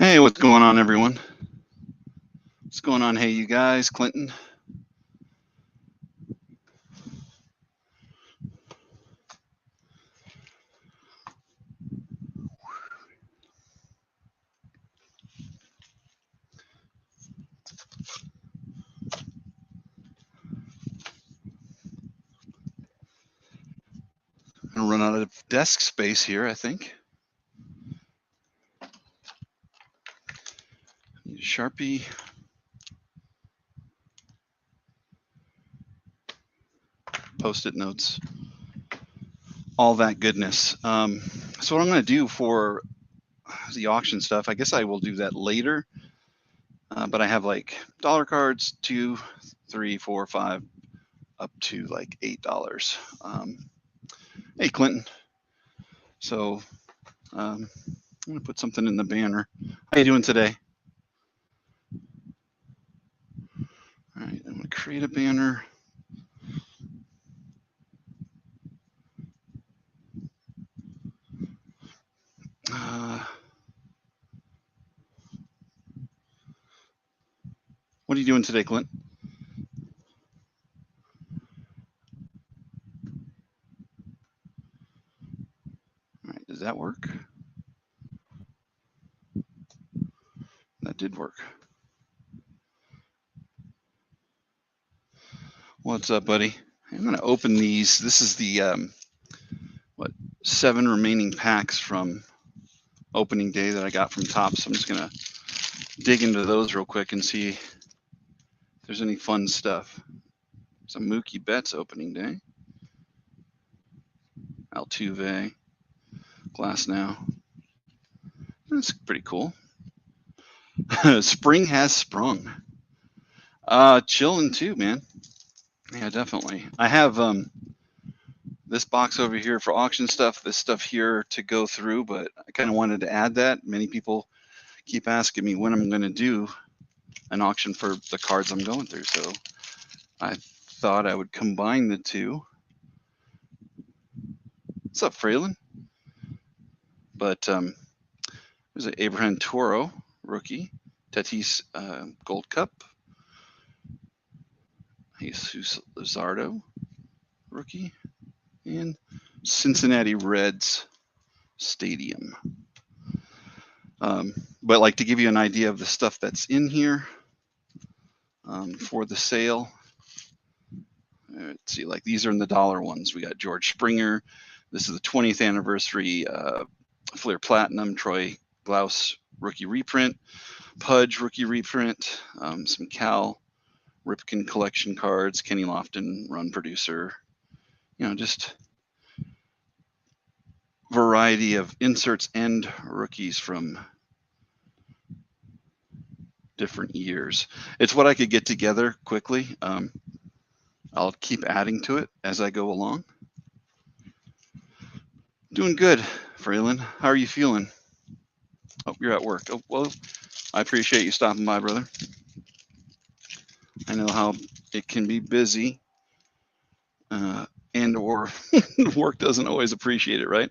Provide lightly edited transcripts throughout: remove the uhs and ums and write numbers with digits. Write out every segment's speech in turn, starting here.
Hey, what's going on, everyone? What's going on? Hey, you guys, Clinton. I'm gonna run out of desk space here, I think. Need a Sharpie. Post-it notes. All that goodness. So what I'm gonna do for the auction stuff, I guess I will do that later. But I have like dollar cards, 2, 3, 4, 5, up to like $8. Hey, Clinton. So I'm gonna put something in the banner. How you doing today? All right, I'm gonna create a banner. What are you doing today, Clint? All right, does that work? That did work. What's up, buddy? I'm going to open these. This is the, 7 remaining packs from opening day that I got from Topps. I'm just going to dig into those real quick and see if there's any fun stuff. Some Mookie Betts opening day. Altuve. Glass now. That's pretty cool. Spring has sprung. Chilling too, man. Yeah, definitely. I have this box over here for auction stuff, this stuff here to go through, but I kind of wanted to add that. Many people keep asking me when I'm going to do an auction for the cards I'm going through, so I thought I would combine the two. What's up, Fraylin? But there's an Abraham Toro rookie, Tatis Gold Cup, Jesus Luzardo rookie, and Cincinnati Reds Stadium. But like to give you an idea of the stuff that's in here for the sale. Let's see, like these are in the dollar ones. We got George Springer. This is the 20th anniversary Flair Platinum, Troy Glaus rookie reprint, Pudge rookie reprint, some Cal Ripken collection cards, Kenny Lofton run producer, just variety of inserts and rookies from different years. It's what I could get together quickly. I'll keep adding to it as I go along. Doing good, Fraylin. How are you feeling? Oh, you're at work. Oh, well, I appreciate you stopping by, brother. I know how it can be busy, and or work doesn't always appreciate it, right?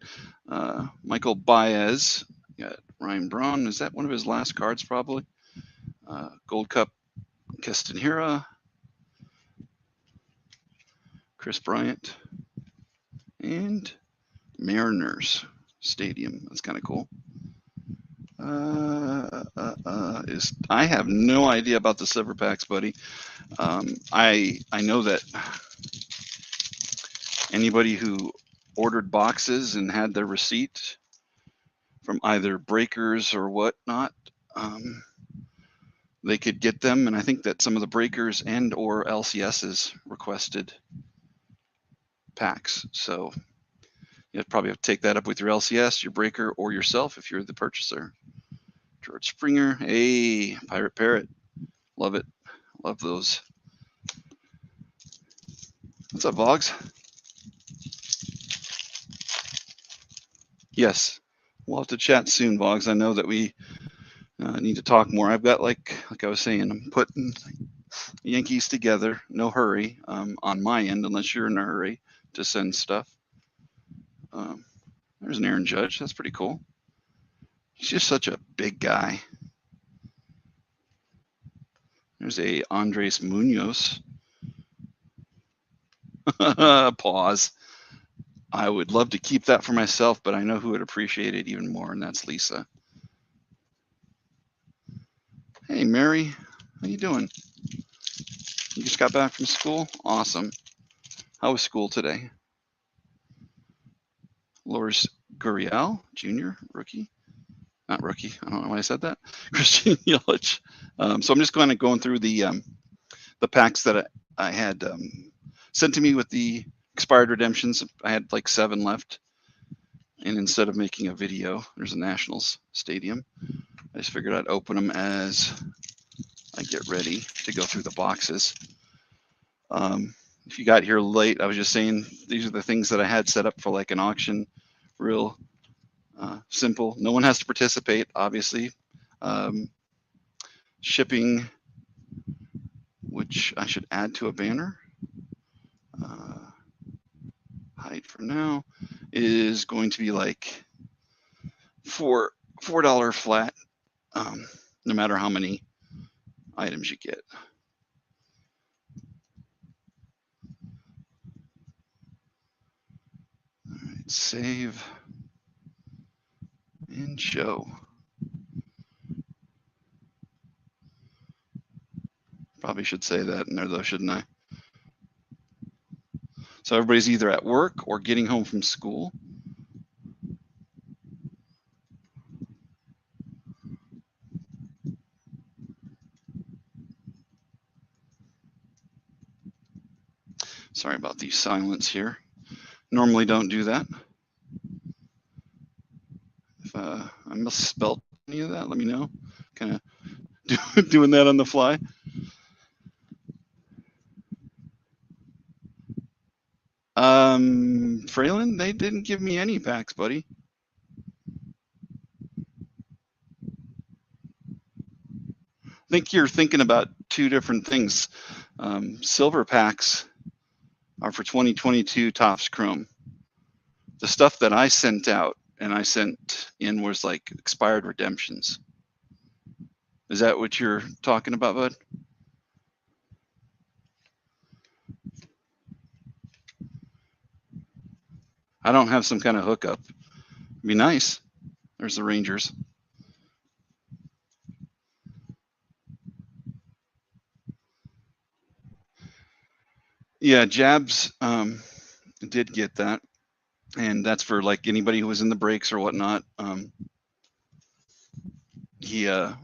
Michael Baez, got Ryan Braun. Is that one of his last cards, probably? Gold Cup, Castanera, Chris Bryant, and Mariners Stadium. That's kind of cool. I have no idea about the silver packs, buddy. I know that anybody who ordered boxes and had their receipt from either breakers or whatnot, they could get them. And I think that some of the breakers and or LCSs requested packs. So you probably have to take that up with your LCS, your breaker, or yourself if you're the purchaser. George Springer, hey, Pirate Parrot, love it, love those. What's up, Vogs? Yes, we'll have to chat soon, Vogs. I know that we need to talk more. I've got, like I was saying, I'm putting Yankees together. No hurry on my end, unless you're in a hurry to send stuff. There's an Aaron Judge. That's pretty cool. He's just such a big guy. There's a Andres Munoz. Pause. I would love to keep that for myself, but I know who would appreciate it even more, and that's Lisa. Hey, Mary, how you doing? You just got back from school? Awesome. How was school today? Loris Gurriel, junior, rookie? Not rookie. I don't know why I said that. Christian Yelich. So I'm just going through the packs that I had sent to me with the expired redemptions. I had like 7 left. And instead of making a video, there's a Nationals stadium. I just figured I'd open them as I get ready to go through the boxes. If you got here late, I was just saying these are the things that I had set up for like an auction. Real simple. No one has to participate, obviously. Shipping, which I should add to a banner. Hide for now, is going to be like $4 flat, no matter how many items you get. All right, save and show. Probably should say that in there though, shouldn't I? So everybody's either at work or getting home from school. Sorry about the silence here. Normally don't do that. If I misspelled any of that, let me know. Kind of doing that on the fly. Fralin, they didn't give me any packs, buddy. I think you're thinking about 2 different things. Silver packs are for 2022 Topps Chrome. The stuff that I sent out and I sent in was like expired redemptions. Is that what you're talking about, bud? I don't have some kind of hookup. It'd be nice. There's the Rangers. Yeah, Jabs did get that. And that's for like anybody who was in the breaks or whatnot. He, I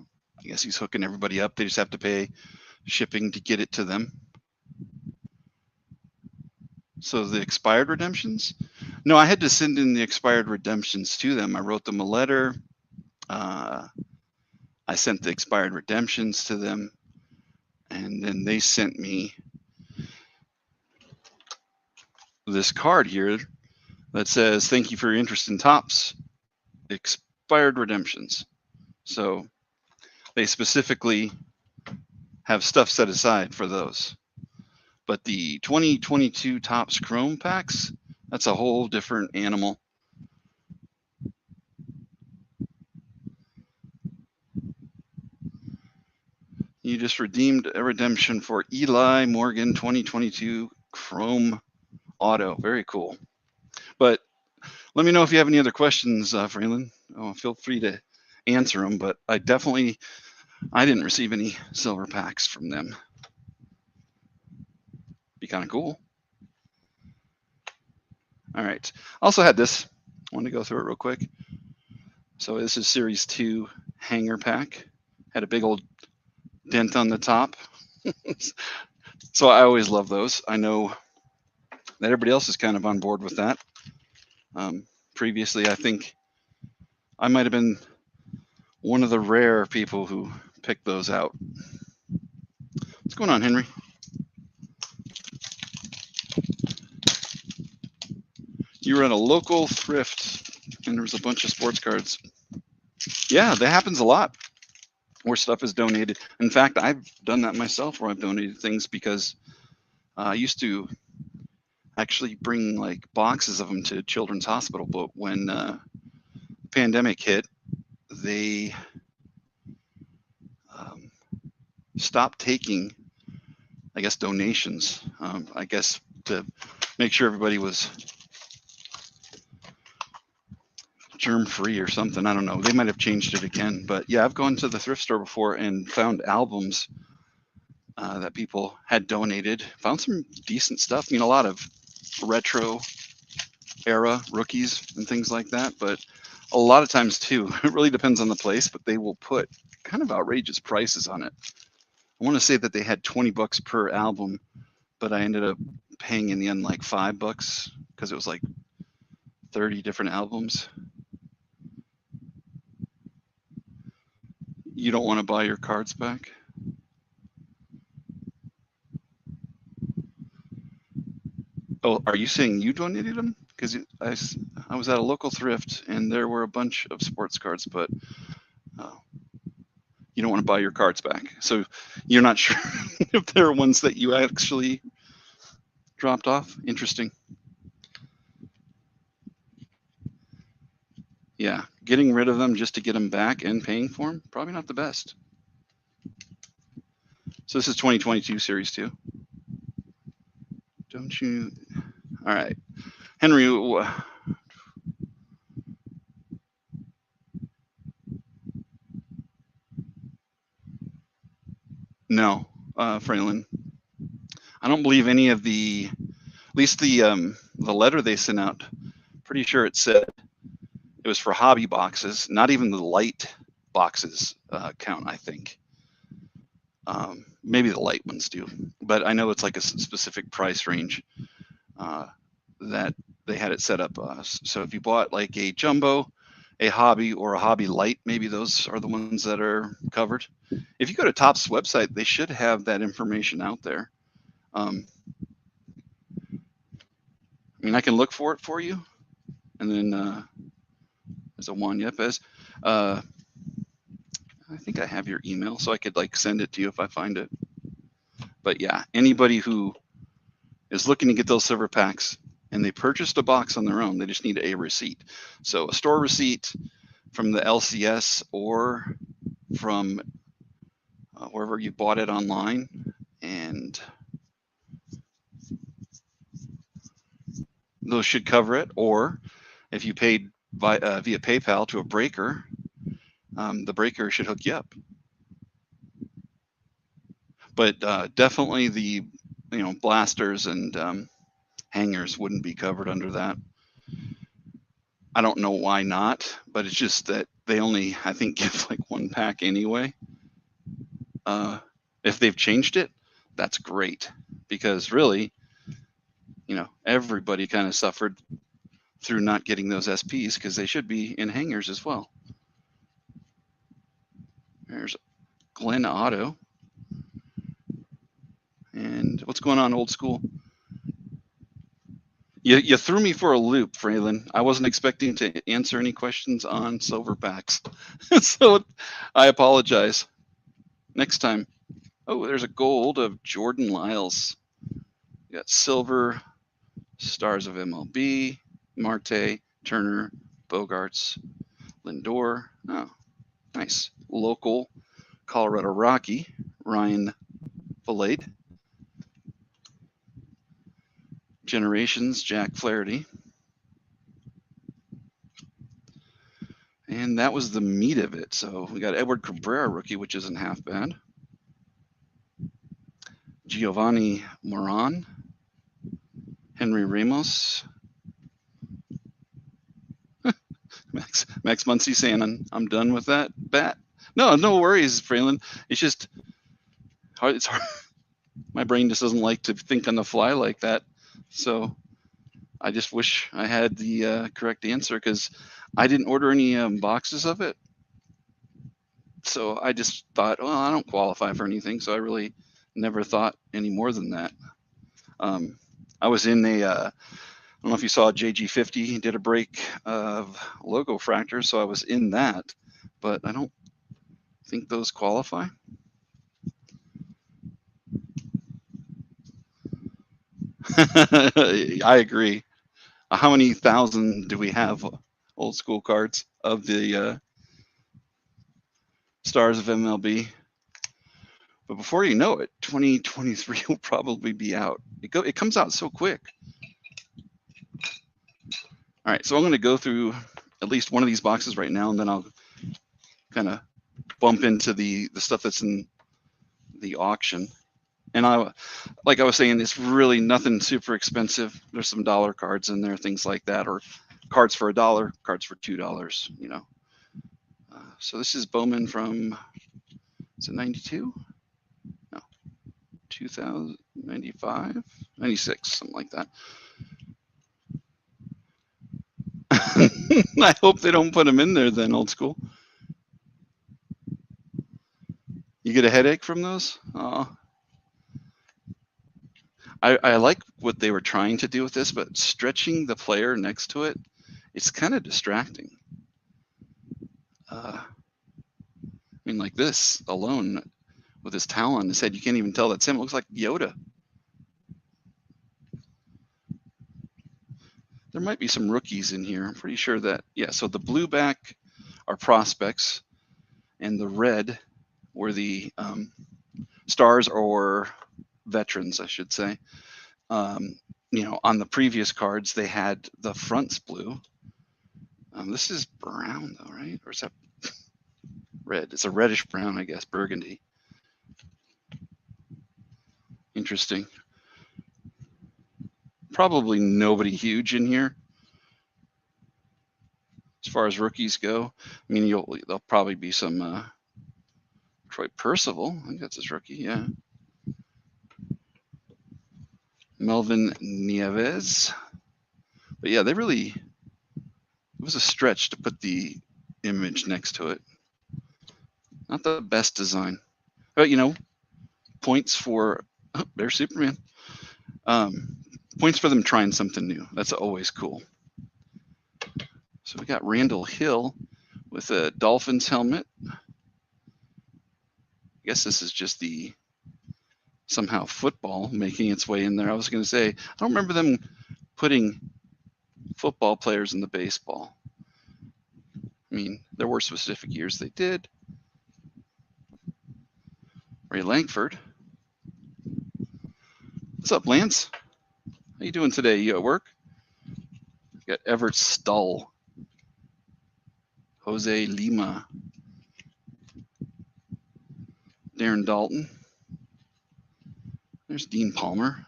guess he's hooking everybody up. They just have to pay shipping to get it to them. So the expired redemptions? No, I had to send in the expired redemptions to them. I wrote them a letter. I sent the expired redemptions to them, and then they sent me this card here that says, "Thank you for your interest in Topps expired redemptions." So they specifically have stuff set aside for those. But the 2022 Topps Chrome packs, that's a whole different animal. You just redeemed a redemption for Eli Morgan 2022 Chrome Auto. Very cool. But let me know if you have any other questions, Freeland. Feel free to answer them, but I didn't receive any silver packs from them. Be kind of cool. All right. Also had this. I want to go through it real quick. So this is Series 2 hanger pack. Had a big old dent on the top. So I always love those. I know that everybody else is kind of on board with that. Previously, I think I might have been one of the rare people who picked those out. What's going on, Henry? You were at a local thrift and there was a bunch of sports cards. Yeah, that happens a lot where stuff is donated. In fact, I've done that myself where I've donated things because I used to actually bring like boxes of them to Children's Hospital. But when the pandemic hit, they stopped taking, I guess, donations. I guess to make sure everybody was germ-free or something. I don't know. They might have changed it again. But yeah, I've gone to the thrift store before and found albums that people had donated. Found some decent stuff. I mean, a lot of retro era rookies and things like that. But a lot of times too, it really depends on the place, but they will put kind of outrageous prices on it. I want to say that they had $20 per album, but I ended up paying in the end like $5 because it was like 30 different albums. You don't want to buy your cards back? Oh, are you saying you donated them? Because I was at a local thrift and there were a bunch of sports cards, but you don't want to buy your cards back. So you're not sure if there are ones that you actually dropped off. Interesting. Yeah, getting rid of them just to get them back and paying for them, probably not the best. So this is 2022 Series 2. Don't you? All right. Henry, no, Fraylin. I don't believe any of the, at least the letter they sent out, pretty sure it said it was for hobby boxes, not even the light boxes count, I think. Maybe the light ones do, but I know it's like a specific price range that they had it set up. So if you bought like a jumbo, a hobby, or a hobby light, maybe those are the ones that are covered. If you go to Topps website, they should have that information out there. I mean, I can look for it for you, and then there's a Juan Yepes. I think I have your email, so I could like send it to you if I find it. But yeah, anybody who is looking to get those silver packs and they purchased a box on their own, they just need a receipt. So a store receipt from the LCS or from wherever you bought it online, and those should cover it. Or if you paid via PayPal to a breaker, the breaker should hook you up. But definitely the blasters and hangers wouldn't be covered under that. I don't know why not, but it's just that they only, I think, give like one pack anyway. If they've changed it, that's great, because really, everybody kind of suffered through not getting those SPs because they should be in hangers as well. There's Glenn Otto. And what's going on, old school? You threw me for a loop, Fraylin. I wasn't expecting to answer any questions on silver packs. So I apologize. Next time. Oh, there's a gold of Jordan Lyles. You got silver, stars of MLB, Marte, Turner, Bogarts, Lindor. Oh, nice. Local Colorado Rocky, Ryan Valade. Generations, Jack Flaherty. And that was the meat of it. So we got Edward Cabrera rookie, which isn't half bad. Giovanni Moran, Henry Ramos. Max Muncy saying I'm done with that bat. No worries, Fraylin. It's just hard. It's hard. My brain just doesn't like to think on the fly like that. So I just wish I had the correct answer, because I didn't order any boxes of it. So I just thought, well, I don't qualify for anything. So I really never thought any more than that. I was in a, I don't know if you saw JG50, he did a break of logo fractor. So I was in that, but I don't think those qualify. I agree. How many thousand do we have old school cards of the stars of MLB? But before you know it, 2023 will probably be out. It comes out so quick. All right, so I'm going to go through at least one of these boxes right now, and then I'll kind of bump into the stuff that's in the auction. And like I was saying, it's really nothing super expensive. There's some dollar cards in there, things like that, or cards for $1, cards for $2, you know. So this is Bowman from, is it 92? No, 2000, 95, 96, something like that. I hope they don't put them in there then, old school. You get a headache from those? I like what they were trying to do with this, but stretching the player next to it, it's kind of distracting. I mean, like this alone, with his towel on his head, you can't even tell that's him. It looks like Yoda. There might be some rookies in here. I'm pretty sure that, yeah, so the blue back are prospects, and the red were the stars or veterans, I should say. You know, on the previous cards, they had the fronts blue. This is brown, though, right? Or is that red? It's a reddish brown, I guess, burgundy. Interesting. Probably nobody huge in here as far as rookies go. I mean, there'll probably be some Troy Percival. I think that's his rookie, yeah. Melvin Nieves. But yeah, it was a stretch to put the image next to it. Not the best design. But, you know, points for, there's Superman. Points for them trying something new. That's always cool. So we got Randall Hill with a Dolphins helmet. I guess this is just the somehow football making its way in there. I was going to say, I don't remember them putting football players in the baseball. I mean, there were specific years they did. Ray Langford. What's up, Lance? How you doing today? You at work? We got Everett Stull. Jose Lima. Darren Dalton. There's Dean Palmer.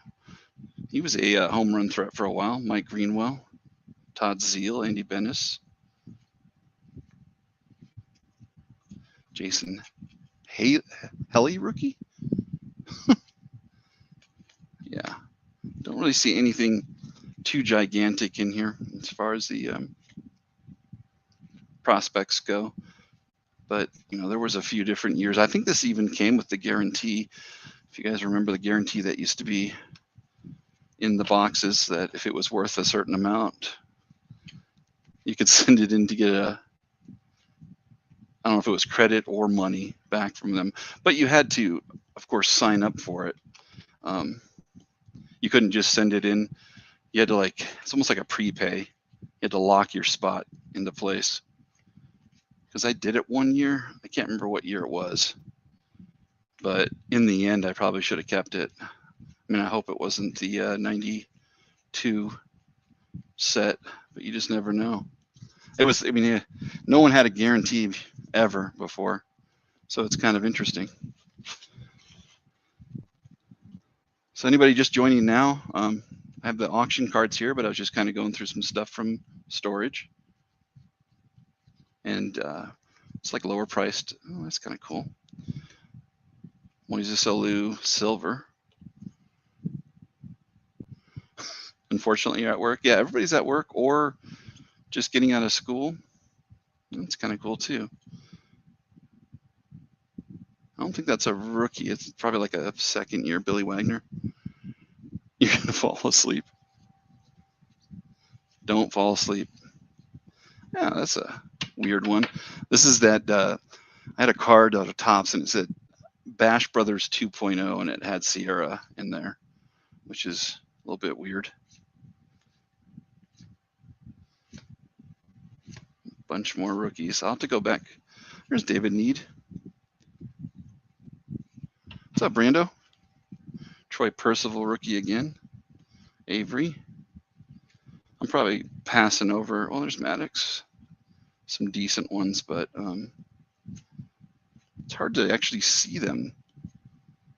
He was a home run threat for a while. Mike Greenwell. Todd Zeal. Andy Bennis. Jason Helly rookie? Yeah. Don't really see anything too gigantic in here as far as the prospects go. But, you know, there was a few different years. I think this even came with the guarantee. If you guys remember the guarantee that used to be in the boxes, that if it was worth a certain amount, you could send it in to get I don't know if it was credit or money back from them. But you had to, of course, sign up for it. You couldn't just send it in. You had to, like, it's almost like a prepay. You had to lock your spot into place. Because I did it one year. I can't remember what year it was. But in the end, I probably should have kept it. I mean, I hope it wasn't the 92 set, but you just never know. It was, I mean, no one had a guarantee ever before. So it's kind of interesting. So anybody just joining now, I have the auction cards here, but I was just kind of going through some stuff from storage. And it's like lower priced. Oh, that's kind of cool. Moises Alou silver. Unfortunately, you're at work. Yeah, everybody's at work or just getting out of school. That's kind of cool too. I don't think that's a rookie. It's probably like a second year Billy Wagner. You're going to fall asleep. Don't fall asleep. Yeah, that's a weird one. This is that, I had a card out of Topps and it said Bash Brothers 2.0 and it had Sierra in there, which is a little bit weird. Bunch more rookies. I'll have to go back. There's David Need. What's up, Brando? Troy Percival, rookie again. Avery. I'm probably passing over. Well, there's Maddox. Some decent ones, but it's hard to actually see them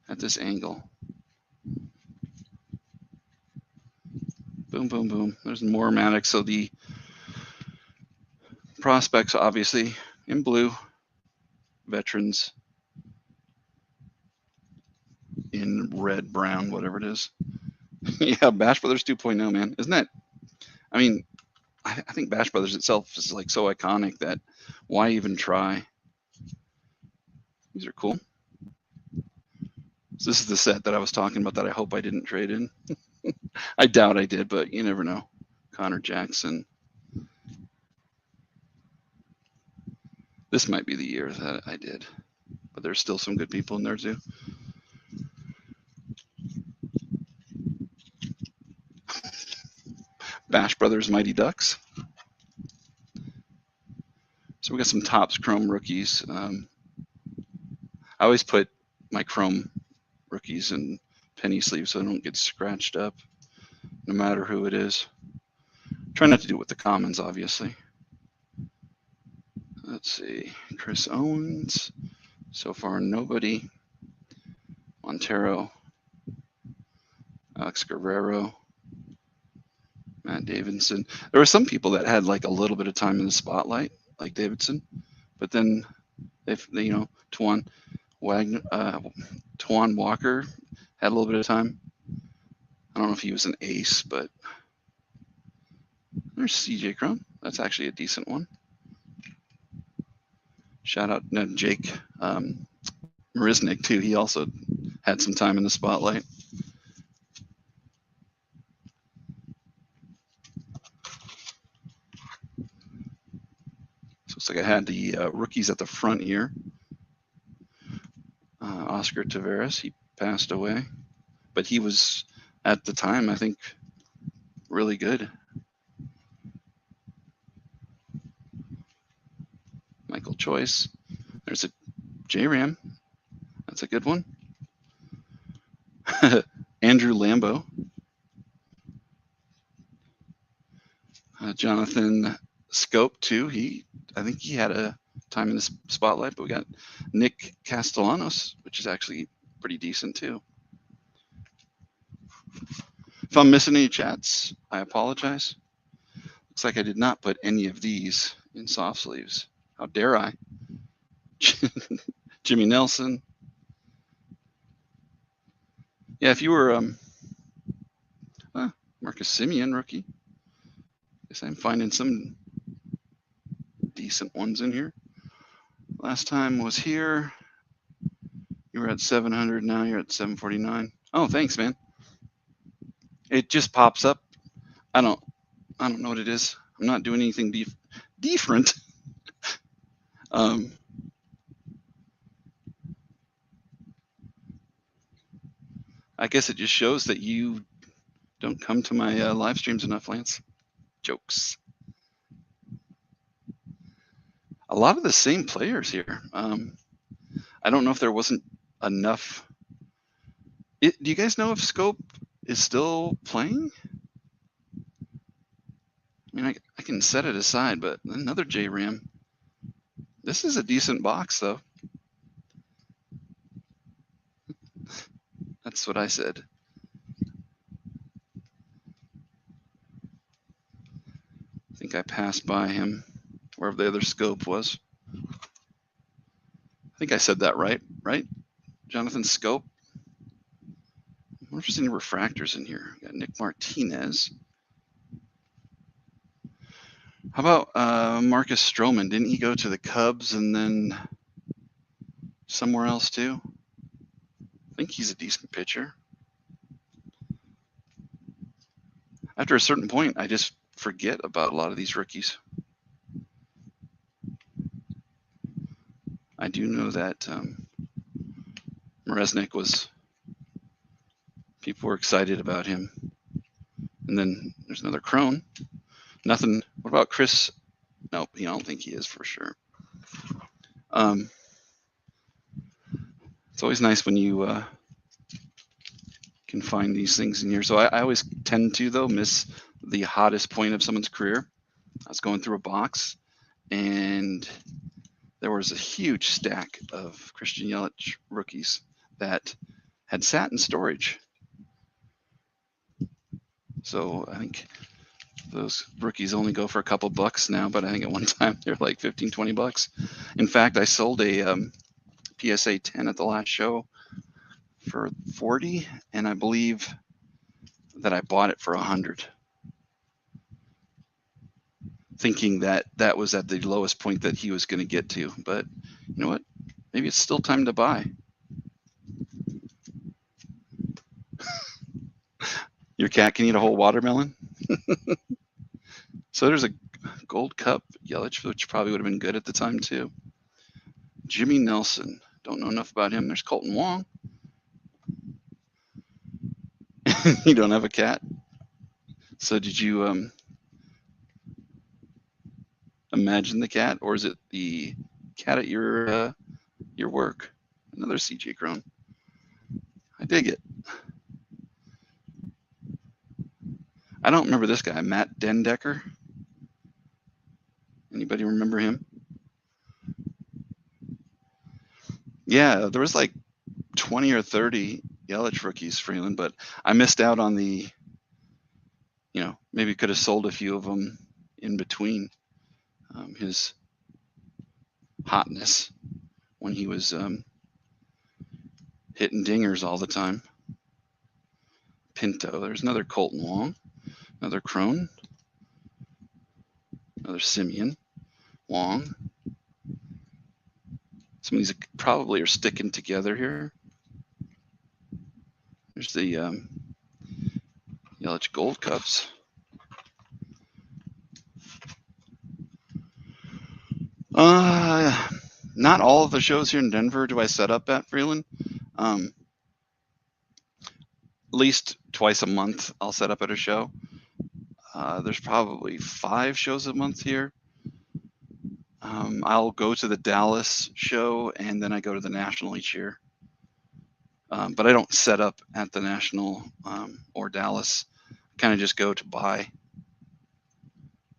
at this angle. Boom, boom, boom. There's more Maddox. So the prospects, obviously, in blue. Veterans in red, brown, whatever it is. Yeah, Bash Brothers 2.0, man. Isn't that? I mean, I think Bash Brothers itself is like so iconic that why even try? These are cool. So this is the set that I was talking about that I hope I didn't trade in. I doubt I did, but you never know. Connor Jackson. This might be the year that I did, but there's still some good people in there too. Bash Brothers Mighty Ducks. So we got some Topps Chrome rookies. I always put my Chrome rookies in penny sleeves so I don't get scratched up, no matter who it is. Try not to do it with the commons, obviously. Let's see. Chris Owens. So far, nobody. Montero. Alex Guerrero. Matt Davidson. There were some people that had like a little bit of time in the spotlight, like Davidson, but then they Twan Walker had a little bit of time. I don't know if he was an ace, but there's CJ Cron. That's actually a decent one. Shout out Jake Marisnik too. He also had some time in the spotlight. So it's like I had the rookies at the front here. Oscar Taveras, he passed away, but he was at the time, I think, really good. Michael Choice. There's a J-Ram. That's a good one. Andrew Lambo. Jonathan Scope, too. I think he had a time in the spotlight, but we got Nick Castellanos, which is actually pretty decent, too. If I'm missing any chats, I apologize. Looks like I did not put any of these in soft sleeves. How dare I? Jimmy Nelson. Yeah, if you were Marcus Simeon, rookie. Guess I'm finding some decent ones in here. Last time was here. You were at 700. Now you're at 749. Oh, thanks, man. It just pops up. I don't know what it is. I'm not doing anything different. I guess it just shows that you don't come to my live streams enough, Lance. Jokes. A lot of the same players here. I don't know if there wasn't enough. Do you guys know if Scope is still playing? I mean, I can set it aside, but another J-Ram. This is a decent box, though. That's what I said. I think I passed by him, wherever the other Scope was. I think I said that right? Jonathan Scope. I wonder if there's any refractors in here. Got Nick Martinez. How about Marcus Stroman? Didn't he go to the Cubs and then somewhere else too? I think he's a decent pitcher. After a certain point, I just forget about a lot of these rookies. I do know that Maresnik people were excited about him. And then there's another Crone. Nothing. What about Chris? Nope, I don't think he is for sure. It's always nice when you can find these things in here. So I always tend to, though, miss the hottest point of someone's career. I was going through a box, and there was a huge stack of Christian Yelich rookies that had sat in storage. So I think those rookies only go for a couple bucks now, but I think at one time they're like 15, 20 bucks. In fact, I sold a PSA 10 at the last show for 40, and I believe that I bought it for 100, thinking that that was at the lowest point that he was going to get to. But you know what? Maybe it's still time to buy. Your cat can eat a whole watermelon. So there's a Gold Cup Yelich, which probably would have been good at the time too. Jimmy Nelson. Don't know enough about him. There's Colton Wong. You don't have a cat? So did you imagine the cat, or is it the cat at your work? Another CJ Crone. I dig it. I don't remember this guy, Matt Dendecker. Anybody remember him? Yeah, there was like 20 or 30 Yelich rookies, Freeland, but I missed out on the, maybe could have sold a few of them in between his hotness when he was hitting dingers all the time. Pinto, there's another Colton Wong, another Crone, another Simeon, Wong. Some of these probably are sticking together here. There's the Yelich Gold Cups. Not all of the shows here in Denver do I set up at, Freeland. At least twice a month I'll set up at a show. There's probably 5 shows a month here. I'll go to the Dallas show, and then I go to the National each year. But I don't set up at the National or Dallas. Kind of just go to buy,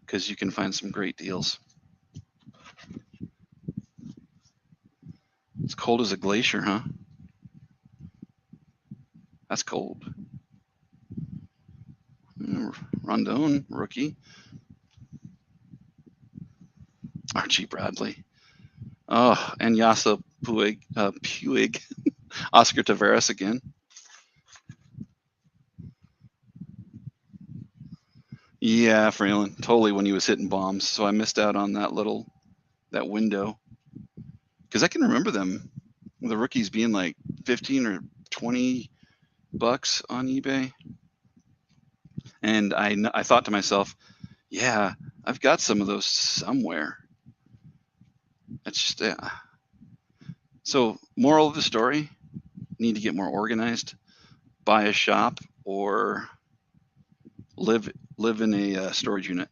because you can find some great deals. It's cold as a glacier, huh? That's cold. Rondon, rookie. Archie Bradley. Oh, and Yasa Puig. Oscar Taveras again. Yeah, Freeland, totally, when he was hitting bombs. So I missed out on that window. Because I can remember them, the rookies being like 15 or 20 bucks on eBay. And I thought to myself, yeah, I've got some of those somewhere. That's just So moral of the story, need to get more organized, buy a shop, or live in a storage unit.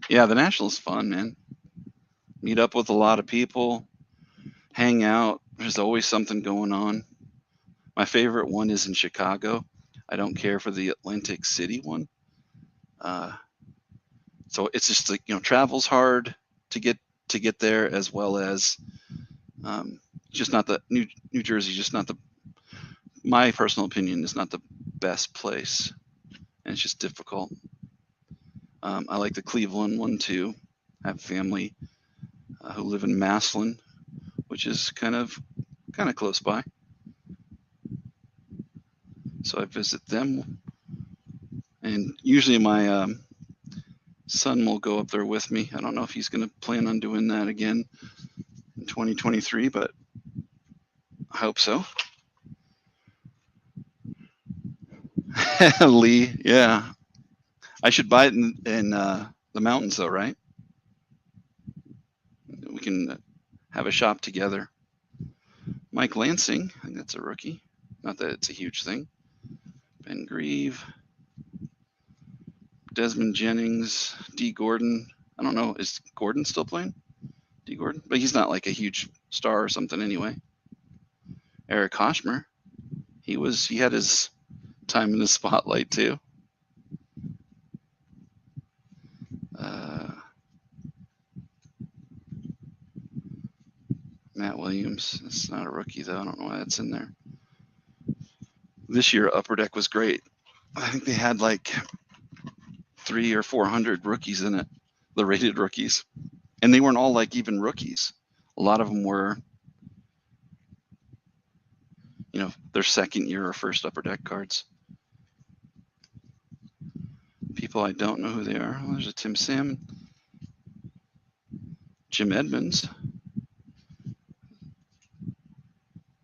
Yeah, the National is fun, man. Meet up with a lot of people, hang out. There's always something going on. My favorite one is in Chicago. I don't care for the Atlantic City one. So it's just like, travel's hard to get there, as well as just not the New Jersey, just not my personal opinion, is not the best place, and it's just difficult. I like the Cleveland one too. I have family who live in Massillon, which is kind of close by. So I visit them, and usually my son will go up there with me. I don't know if he's going to plan on doing that again in 2023, but I hope so. Lee, yeah. I should buy it in the mountains, though, right? We can have a shop together. Mike Lansing, I think that's a rookie. Not that it's a huge thing. Ben Grieve, Desmond Jennings, D. Gordon. I don't know. Is Gordon still playing? D. Gordon? But he's not like a huge star or something anyway. Eric Hosmer. He had his time in the spotlight too. Matt Williams. That's not a rookie though. I don't know why that's in there. This year, Upper Deck was great. I think they had like 300 or 400 rookies in it, the rated rookies. And they weren't all like even rookies. A lot of them were, you know, their second year or first Upper Deck cards. People I don't know who they are. Well, there's a Tim Salmon. Jim Edmonds.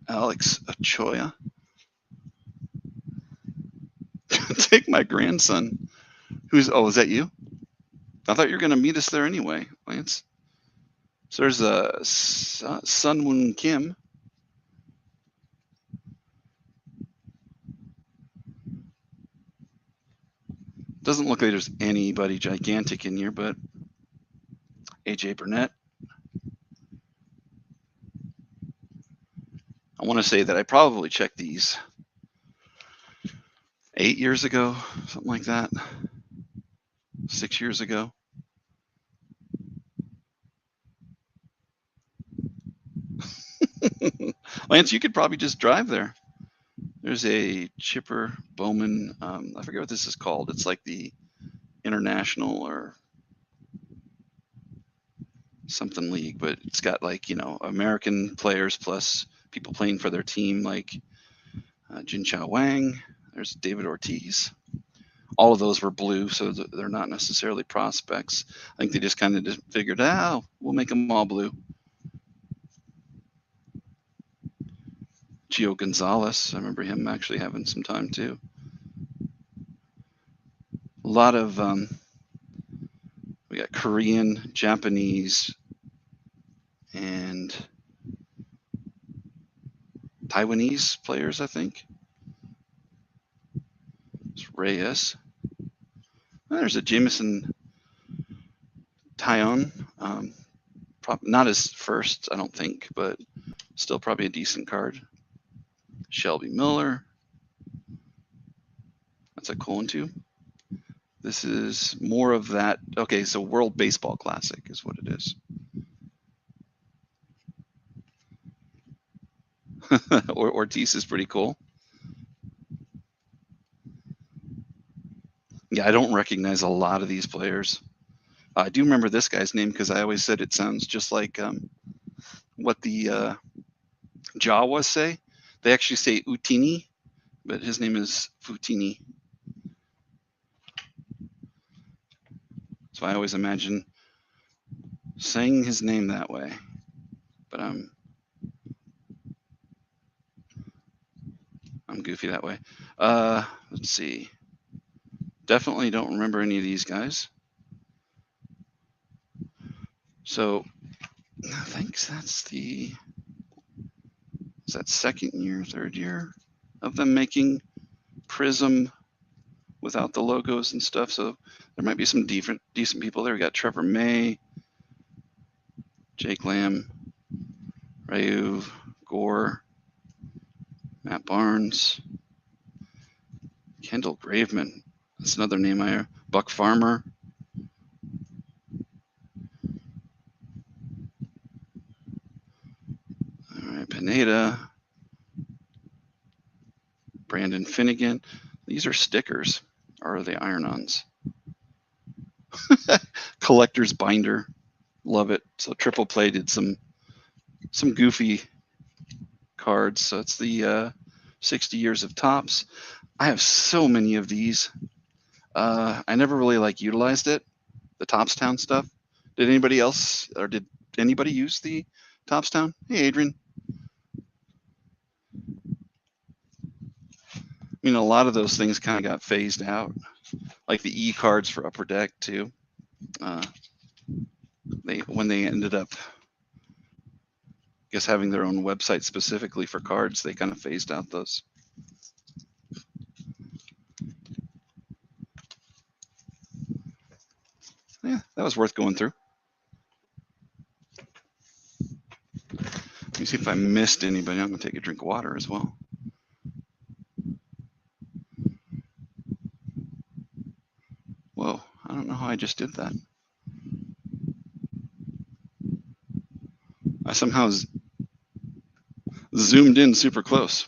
Alex Achoya. Take my grandson. Is that you? I thought you were going to meet us there anyway, Lance. So there's a Sunwoon Kim. Doesn't look like there's anybody gigantic in here, but AJ Burnett. I want to say that I probably checked these 8 years ago, something like that. 6 years ago. Lance, you could probably just drive there. There's a Chipper Bowman. I forget what this is called. It's like the International or something league, but it's got like, you know, American players plus people playing for their team, like Jin Chao Wang. There's David Ortiz. All of those were blue, so they're not necessarily prospects. I think they just kind of figured, we'll make them all blue. Gio Gonzalez, I remember him actually having some time too. A lot of, we got Korean, Japanese, and Taiwanese players, I think. It's Reyes. There's a Jameson Tyon. Not his first, I don't think, but still probably a decent card. Shelby Miller. That's a cool one too. This is more of that. Okay, so World Baseball Classic is what it is. Ortiz is pretty cool. Yeah, I don't recognize a lot of these players. I do remember this guy's name because I always said it sounds just like what the Jawas say. They actually say Utini, but his name is Futini. So I always imagine saying his name that way. But I'm goofy that way. Let's see. Definitely don't remember any of these guys. So I think that's is that second year, third year of them making Prism without the logos and stuff. So there might be some decent people there. We got Trevor May, Jake Lamb, Ryu, Gore, Matt Barnes, Kendall Graveman. That's another name I hear. Buck Farmer. All right, Pineda. Brandon Finnegan. These are stickers, or are they iron-ons? Collector's binder. Love it. So Triple Play did some goofy cards. So it's the 60 years of Topps. I have so many of these. I never really utilized it, the Toppstown stuff. Did anybody else, or did anybody use the Toppstown? Hey, Adrian. I mean, a lot of those things kind of got phased out, like the E-cards for Upper Deck too. When they ended up, I guess, having their own website specifically for cards, they kind of phased out those. Yeah, that was worth going through. Let me see if I missed anybody. I'm going to take a drink of water as well. Whoa, I don't know how I just did that. I somehow zoomed in super close.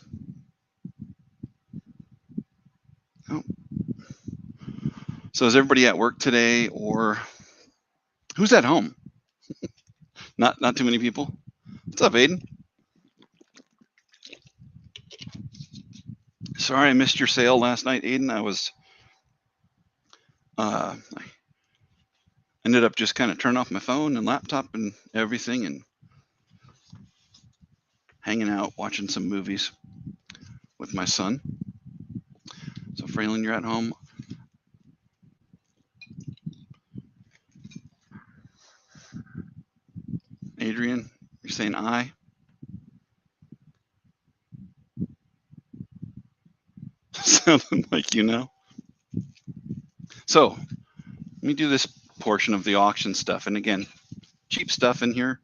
Oh. So is everybody at work today, or who's at home? Not too many people. What's up, Aiden? Sorry I missed your sale last night, Aiden. I ended up just kind of turning off my phone and laptop and everything and hanging out, watching some movies with my son. So Fraylin, you're at home. Adrian, you're saying aye. Sounding like you know. So let me do this portion of the auction stuff. And again, cheap stuff in here,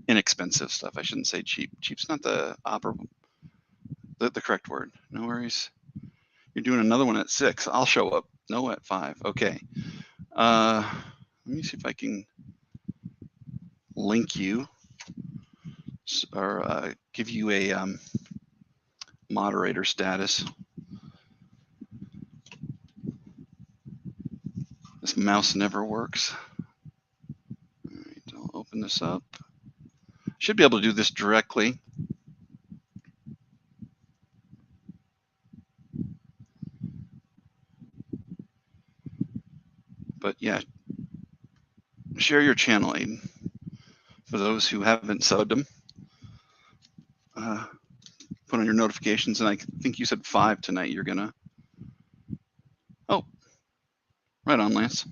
inexpensive stuff. I shouldn't say cheap. Cheap's not the correct word. No worries. You're doing another one at 6. I'll show up. No, at 5. Okay. Let me see if I can link you or give you a moderator status. This mouse never works. All right, I'll open this up. Should be able to do this directly. But yeah, share your channel, Aiden. For those who haven't subbed them, put on your notifications. And I think you said 5 tonight. You're gonna. Oh, right on, Lance.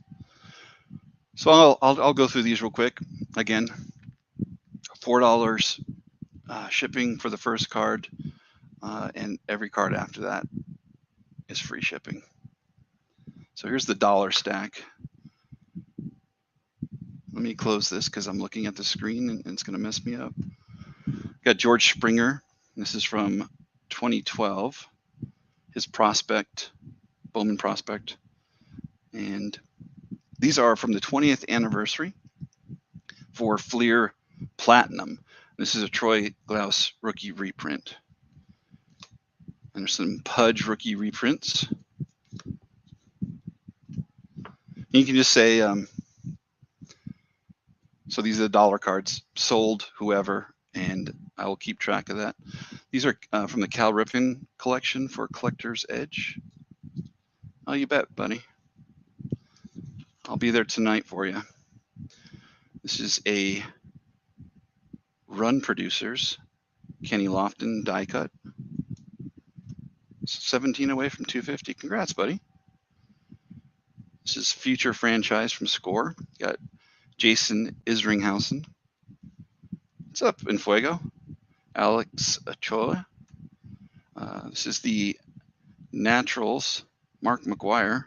So I'll go through these real quick. Again, $4 shipping for the first card, and every card after that is free shipping. So here's the dollar stack. Let me close this because I'm looking at the screen and it's going to mess me up. Got George Springer. This is from 2012. His prospect, Bowman prospect. And these are from the 20th anniversary for Fleer Platinum. This is a Troy Glaus rookie reprint. And there's some Pudge rookie reprints. You can just say, so these are the dollar cards, sold whoever, and I will keep track of that. These are from the Cal Ripken collection for Collector's Edge. Oh, you bet, buddy. I'll be there tonight for you. This is a Run Producers, Kenny Lofton die cut. 17 away from 250. Congrats, buddy. This is Future Franchise from Score. Got Jason Isringhausen. What's up, Infuego? Alex Ochoa. This is the Naturals, Mark McGuire.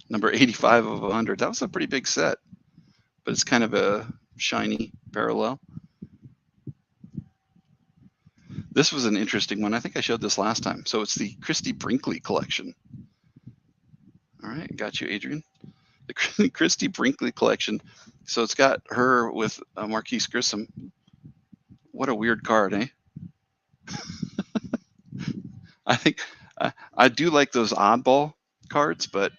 Number 85 of 100. That was a pretty big set, but it's kind of a shiny parallel. This was an interesting one. I think I showed this last time. So it's the Christy Brinkley collection. All right, got you, Adrian. The Christy Brinkley collection. So it's got her with Marquise Grissom. What a weird card, eh? I think I do like those oddball cards, but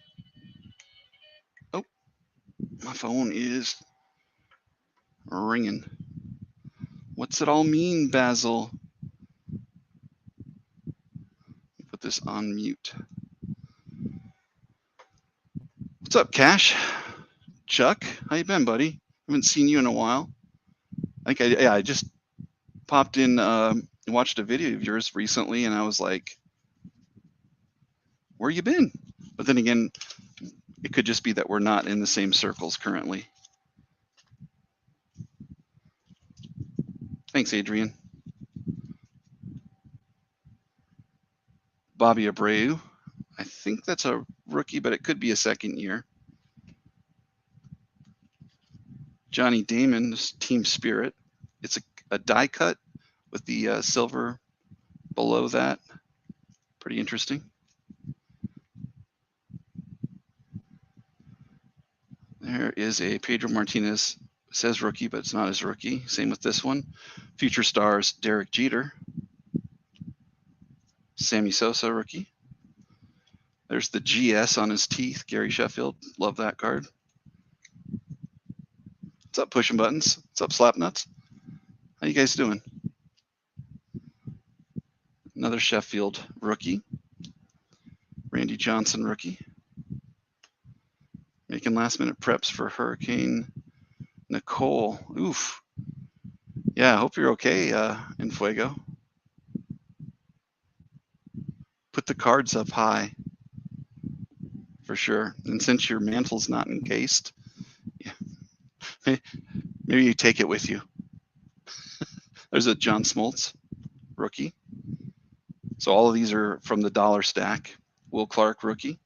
oh, my phone is ringing. What's it all mean, Basil? Put this on mute. What's up, Cash? Chuck, how you been, buddy? Haven't seen you in a while. I just popped in and watched a video of yours recently, and I was like, where you been? But then again, it could just be that we're not in the same circles currently. Thanks, Adrian. Bobby Abreu. I think that's a rookie, but it could be a second year. Johnny Damon's Team Spirit. It's a die cut with the silver below that. Pretty interesting. There is a Pedro Martinez, says rookie, but it's not his rookie. Same with this one. Future Stars, Derek Jeter. Sammy Sosa, rookie. There's the GS on his teeth, Gary Sheffield. Love that card. What's up, pushing buttons? What's up, slap nuts? How you guys doing? Another Sheffield rookie. Randy Johnson, rookie. Making last minute preps for Hurricane Nicole. Oof. Yeah, I hope you're okay, in Fuego. Put the cards up high, for sure. And since your mantle's not encased, yeah, maybe you take it with you. There's a John Smoltz, rookie. So all of these are from the dollar stack. Will Clark, rookie.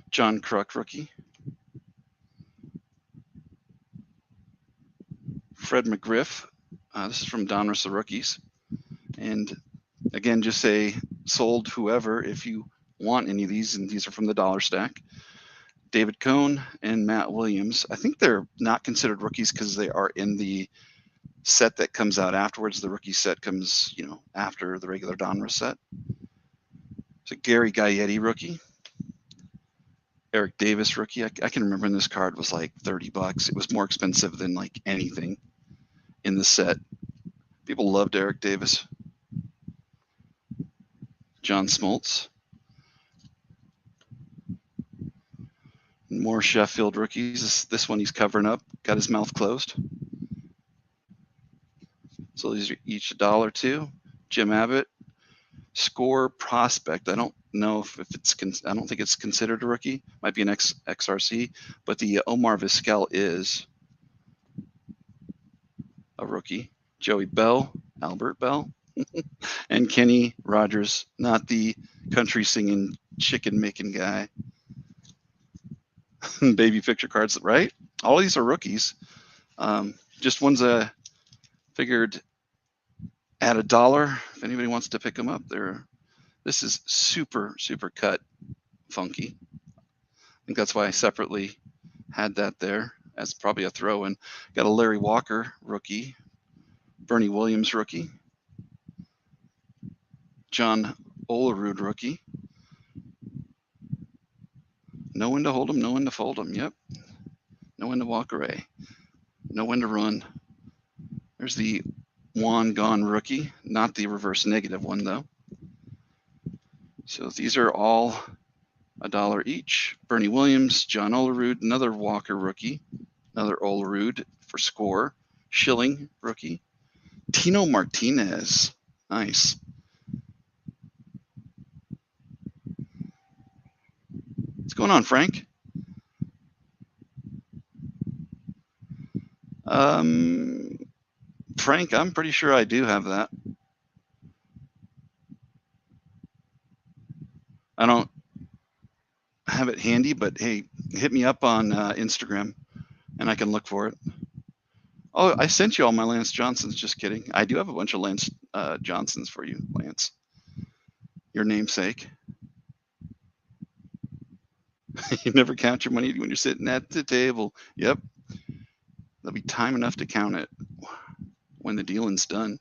John Kruk, rookie. Fred McGriff. This is from Donruss the Rookies. And again, just say sold whoever if you want any of these, and these are from the dollar stack. David Cohn and Matt Williams. I think they're not considered rookies because they are in the set that comes out afterwards. The rookie set comes, after the regular Donruss set. So Gary Gaetti, rookie. Eric Davis, rookie. I can remember when this card was like $30. It was more expensive than like anything in the set. People loved Eric Davis. John Smoltz. More Sheffield rookies. This one he's covering up, got his mouth closed. So these are each $1 too. Jim Abbott. Score prospect. I don't know if it's, I don't think it's considered a rookie. Might be an XRC, but the Omar Vizquel is a rookie. Joey Bell, Albert Bell, and Kenny Rogers, not the country singing chicken making guy. Baby picture cards, right? All these are rookies. Just ones I figured at $1. If anybody wants to pick them up, this is super cut funky. I think that's why I separately had that there as probably a throw-in. Got a Larry Walker rookie, Bernie Williams rookie, John Olerud rookie. Know when to hold them, know when to fold them. Yep. Know when to walk away. Know when to run. There's the Juan Gone rookie, not the reverse negative one though. So these are all $1 each. Bernie Williams, John Olerud, another Walker rookie, another Olerud for score. Schilling rookie. Tino Martinez, nice. What's going on, Frank? Frank, I'm pretty sure I do have that. I don't have it handy, but hey, hit me up on Instagram and I can look for it. Oh, I sent you all my Lance Johnsons. Just kidding. I do have a bunch of Lance Johnsons for you, Lance. Your namesake. You never count your money when you're sitting at the table. Yep. There'll be time enough to count it when the dealing's done.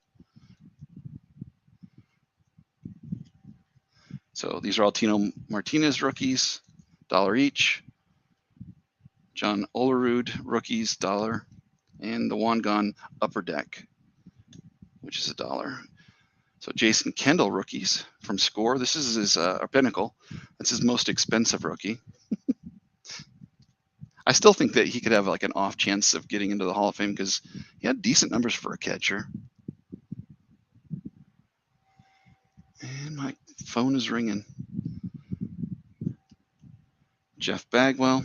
So these are all Tino Martinez rookies, $1 each. John Olerud rookies, $1. And the Juan Gone Upper Deck, which is $1. So Jason Kendall rookies from Score. This is his Pinnacle. That's his most expensive rookie. I still think that he could have like an off chance of getting into the Hall of Fame because he had decent numbers for a catcher. And my phone is ringing. Jeff Bagwell,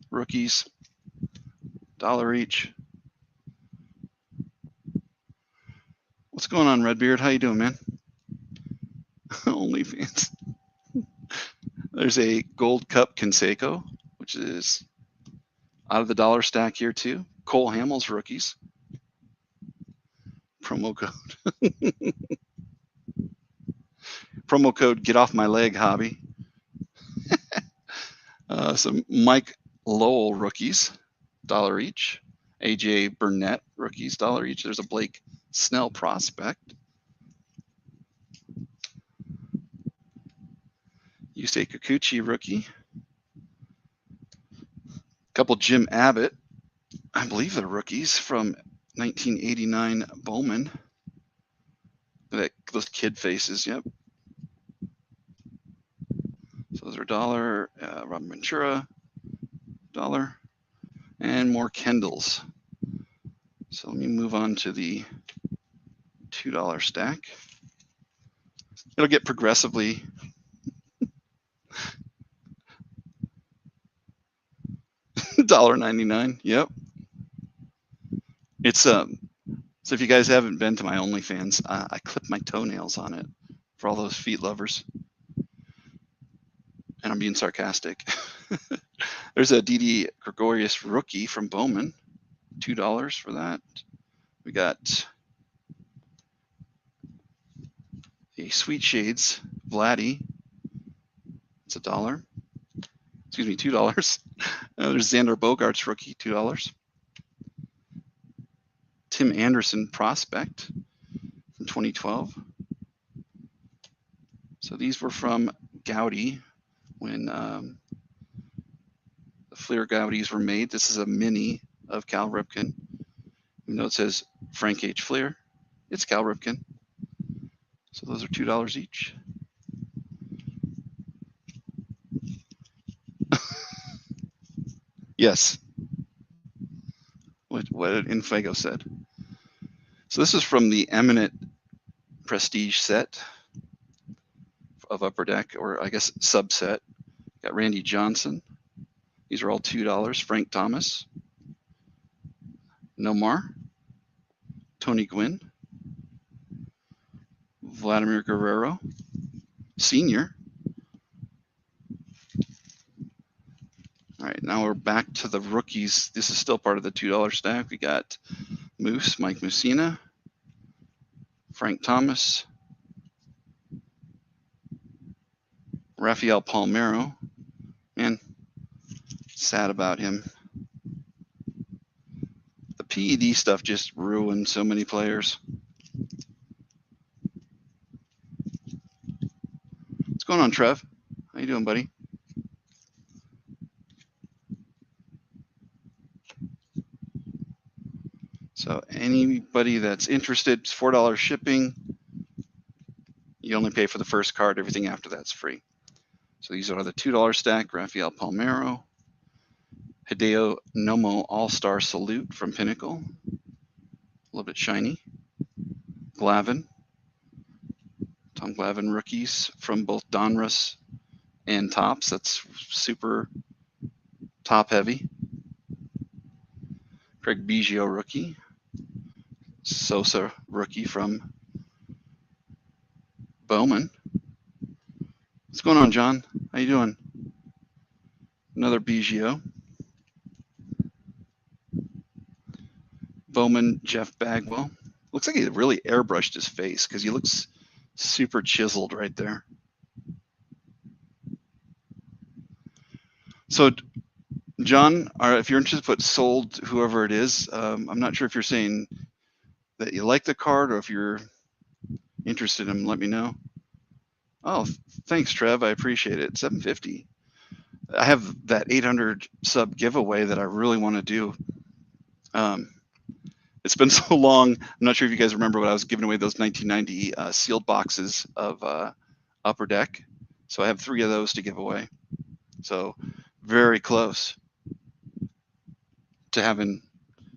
rookies, $1 each. What's going on, Redbeard? How you doing, man? OnlyFans. There's a Gold Cup Canseco, which is out of the dollar stack here too. Cole Hamels rookies. Promo code. Promo code Get Off My Leg Hobby. Some Mike Lowell rookies, $1 each. AJ Burnett rookies, $1 each. There's a Blake Snell prospect. Yusei Kikuchi rookie. Couple Jim Abbott, I believe they're rookies from 1989 Bowman. Those kid faces, yep. So those are $1. Robin Ventura, $1. And more Kendalls. So let me move on to the $2 stack. It'll get progressively $1.99. Yep. It's so if you guys haven't been to my OnlyFans, I clip my toenails on it for all those feet lovers. And I'm being sarcastic. There's a Didi Gregorius rookie from Bowman, $2 for that. We got a Sweet Shades Vladdy. It's $1. Excuse me, $2. There's Xander Bogaerts rookie, $2. Tim Anderson prospect from 2012. So these were from Gowdy when the Fleer Gowdies were made. This is a mini of Cal Ripken. Even though it says Frank H. Fleer, it's Cal Ripken. So those are $2 each. Yes. What Infago said. So this is from the Eminent Prestige set of Upper Deck, or I guess subset. Got Randy Johnson. These are all $2. Frank Thomas. Nomar. Tony Gwynn. Vladimir Guerrero. Senior. All right, now we're back to the rookies. This is still part of the $2 stack. We got Moose, Mike Mussina, Frank Thomas, Rafael Palmeiro. Man, sad about him. The PED stuff just ruined so many players. What's going on, Trev? How you doing, buddy? So anybody that's interested, it's $4 shipping. You only pay for the first card. Everything after that's free. So these are the $2 stack. Rafael Palmeiro. Hideo Nomo All-Star Salute from Pinnacle. A little bit shiny. Glavine. Tom Glavine rookies from both Donruss and Topps. That's super top heavy. Craig Biggio rookie. Sosa rookie from Bowman. What's going on, John? How you doing? Another Biggio. Bowman, Jeff Bagwell. Looks like he really airbrushed his face because he looks super chiseled right there. So, John, if you're interested, put sold whoever it is. I'm not sure if you're saying that you like the card or if you're interested in them, let me know. Oh, thanks, Trev. I appreciate it. $750. I have that 800 sub giveaway that I really want to do. It's been so long. I'm not sure if you guys remember when I was giving away those 1990 sealed boxes of Upper Deck. So I have 3 of those to give away. So very close to having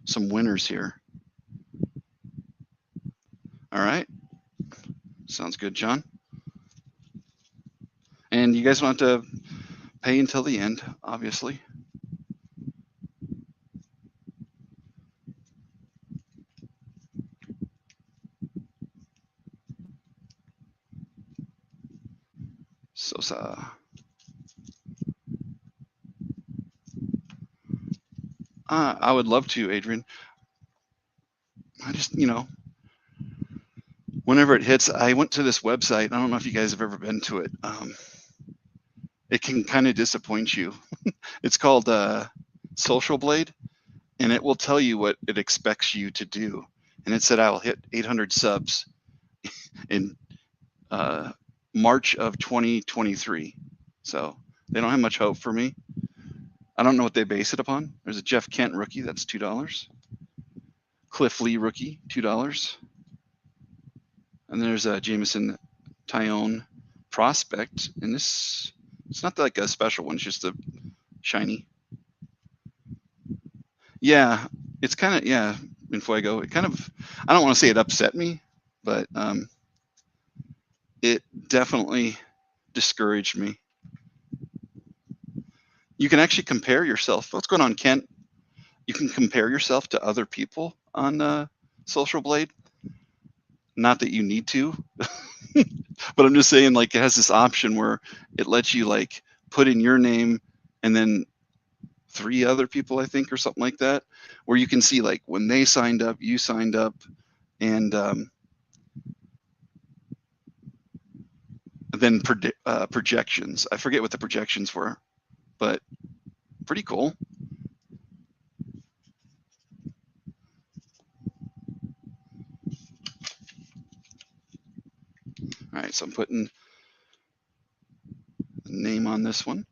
some winners here. All right. Sounds good, John. And you guys don't have to pay until the end, obviously. Sosa. I would love to, Adrian. I just, whenever it hits, I went to this website. I don't know if you guys have ever been to it. It can kind of disappoint you. It's called Social Blade, and it will tell you what it expects you to do. And it said I will hit 800 subs in March of 2023. So they don't have much hope for me. I don't know what they base it upon. There's a Jeff Kent rookie, that's $2. Cliff Lee rookie, $2. And there's a Jameson Tyone prospect, and this, it's not like a special one, it's just a shiny. Yeah, it's kind of, yeah, in Fuego. It kind of, I don't want to say it upset me, but it definitely discouraged me. You can actually compare yourself. What's going on, Kent? You can compare yourself to other people on Social Blade. Not that you need to, but I'm just saying, like, it has this option where it lets you like put in your name and then 3 other people, I think, or something like that, where you can see like when they signed up, you signed up, and then projections. I forget what the projections were, but pretty cool. All right, so I'm putting the name on this one.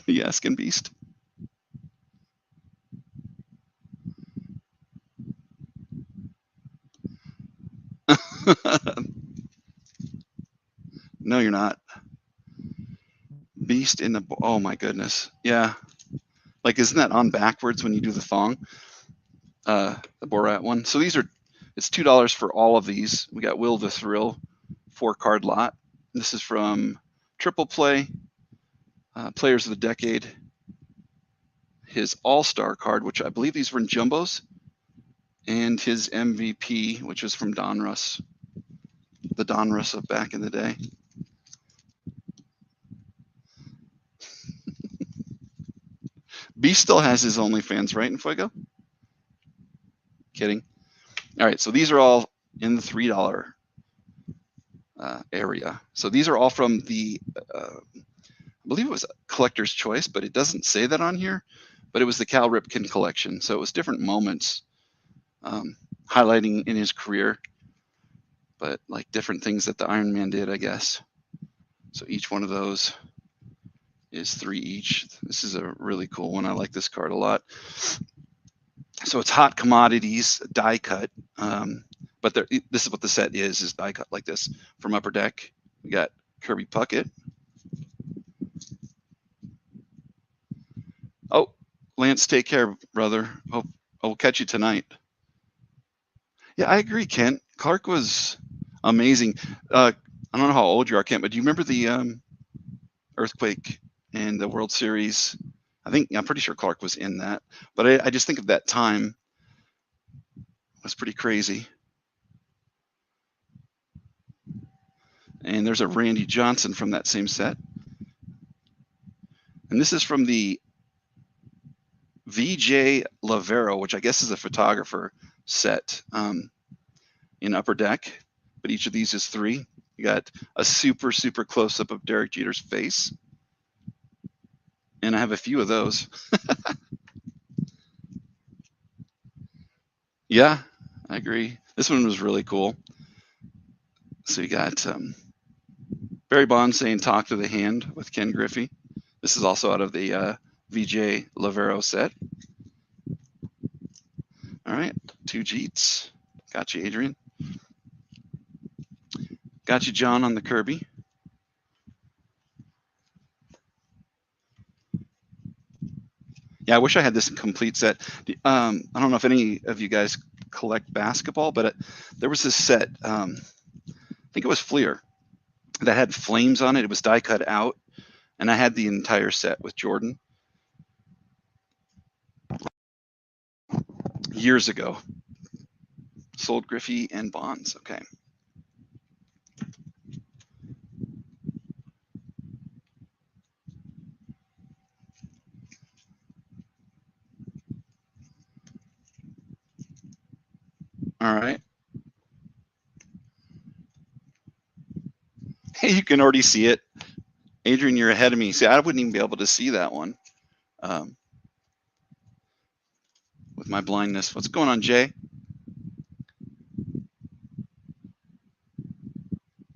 You asking, Beast? No, you're not. Beast in the, oh my goodness. Yeah. Like, isn't that on backwards when you do the thong? The Borat one. So these are, it's $2 for all of these. We got Will the Thrill, 4-card lot. This is from Triple Play, Players of the Decade. His All-Star card, which I believe these were in jumbos, and his MVP, which was from Donruss, the Donruss of back in the day. Beast still has his OnlyFans, right, in Fuego? Kidding. All right, so these are all in the $3 area. So these are all from the, I believe it was Collector's Choice, but it doesn't say that on here. But it was the Cal Ripken collection. So it was different moments highlighting in his career, but like different things that the Iron Man did, I guess. So each one of those is $3 each. This is a really cool one. I like this card a lot. So it's Hot Commodities die cut, but this is what the set is die cut like this from Upper Deck. We got Kirby Puckett. Oh, Lance, take care, brother. Hope I'll catch you tonight. Yeah, I agree, Kent. Clark was amazing. I don't know how old you are, Kent, but do you remember the earthquake and the World Series? I'm pretty sure Clark was in that, but I just think of that time. It was pretty crazy. And there's a Randy Johnson from that same set. And this is from the VJ Lavero, which I guess is a photographer set in Upper Deck. But each of these is 3. You got a super, super close-up of Derek Jeter's face. And I have a few of those. Yeah, I agree. This one was really cool. So you got Barry Bonds saying "Talk to the Hand" with Ken Griffey. This is also out of the VJ Lavero set. All right, 2 Jeets. Got you, Adrian. Got you, John, on the Kirby. Yeah, I wish I had this complete set. I don't know if any of you guys collect basketball, but there was this set, I think it was Fleer, that had flames on it. It was die cut out, and I had the entire set with Jordan years ago. Sold Griffey and Bonds. Okay. All right. Hey, you can already see it. Adrian, you're ahead of me. See, I wouldn't even be able to see that one with my blindness. What's going on, Jay?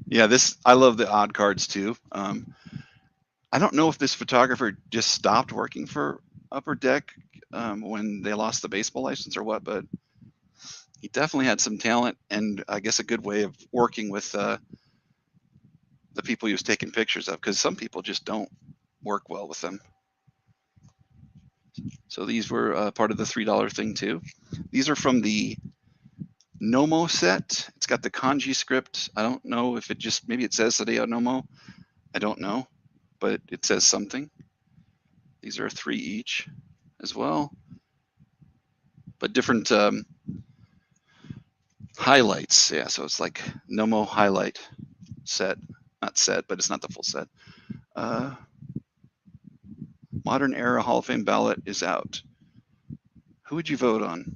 Yeah, I love the odd cards too. I don't know if this photographer just stopped working for Upper Deck when they lost the baseball license or what, but he definitely had some talent and I guess a good way of working with the people he was taking pictures of, because some people just don't work well with them. So these were part of the $3 thing too. These are from the Nomo set. It's got the kanji script. I don't know if maybe it says Sadeo Nomo. I don't know, but it says something. These are 3 each as well, but different highlights. Yeah, so it's like Nomo highlight set, not set, but it's not the full set. Modern Era Hall of Fame ballot is out. Who would you vote on?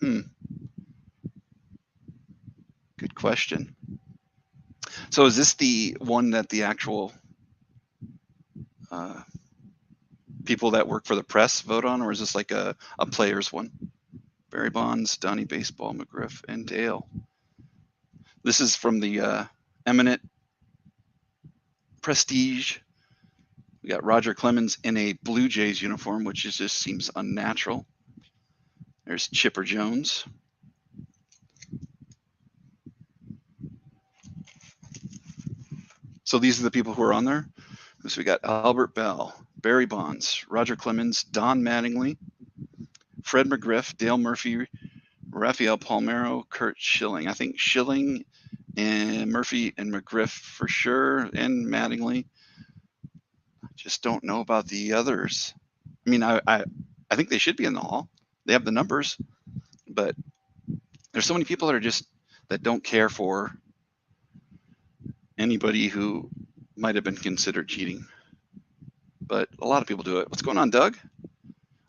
Good question. So is this the one that the actual people that work for the press vote on, or is this like a player's one? Barry Bonds, Donnie Baseball, McGriff, and Dale. This is from the Eminent Prestige. We got Roger Clemens in a Blue Jays uniform, which just seems unnatural. There's Chipper Jones. So these are the people who are on there. So we got Albert Bell, Barry Bonds, Roger Clemens, Don Mattingly, Fred McGriff, Dale Murphy, Rafael Palmeiro, Kurt Schilling. I think Schilling and Murphy and McGriff for sure, and Mattingly. Just don't know about the others. I mean, I think they should be in the hall. They have the numbers, but there's so many people that don't care for anybody who might have been considered cheating. But a lot of people do it. What's going on, Doug?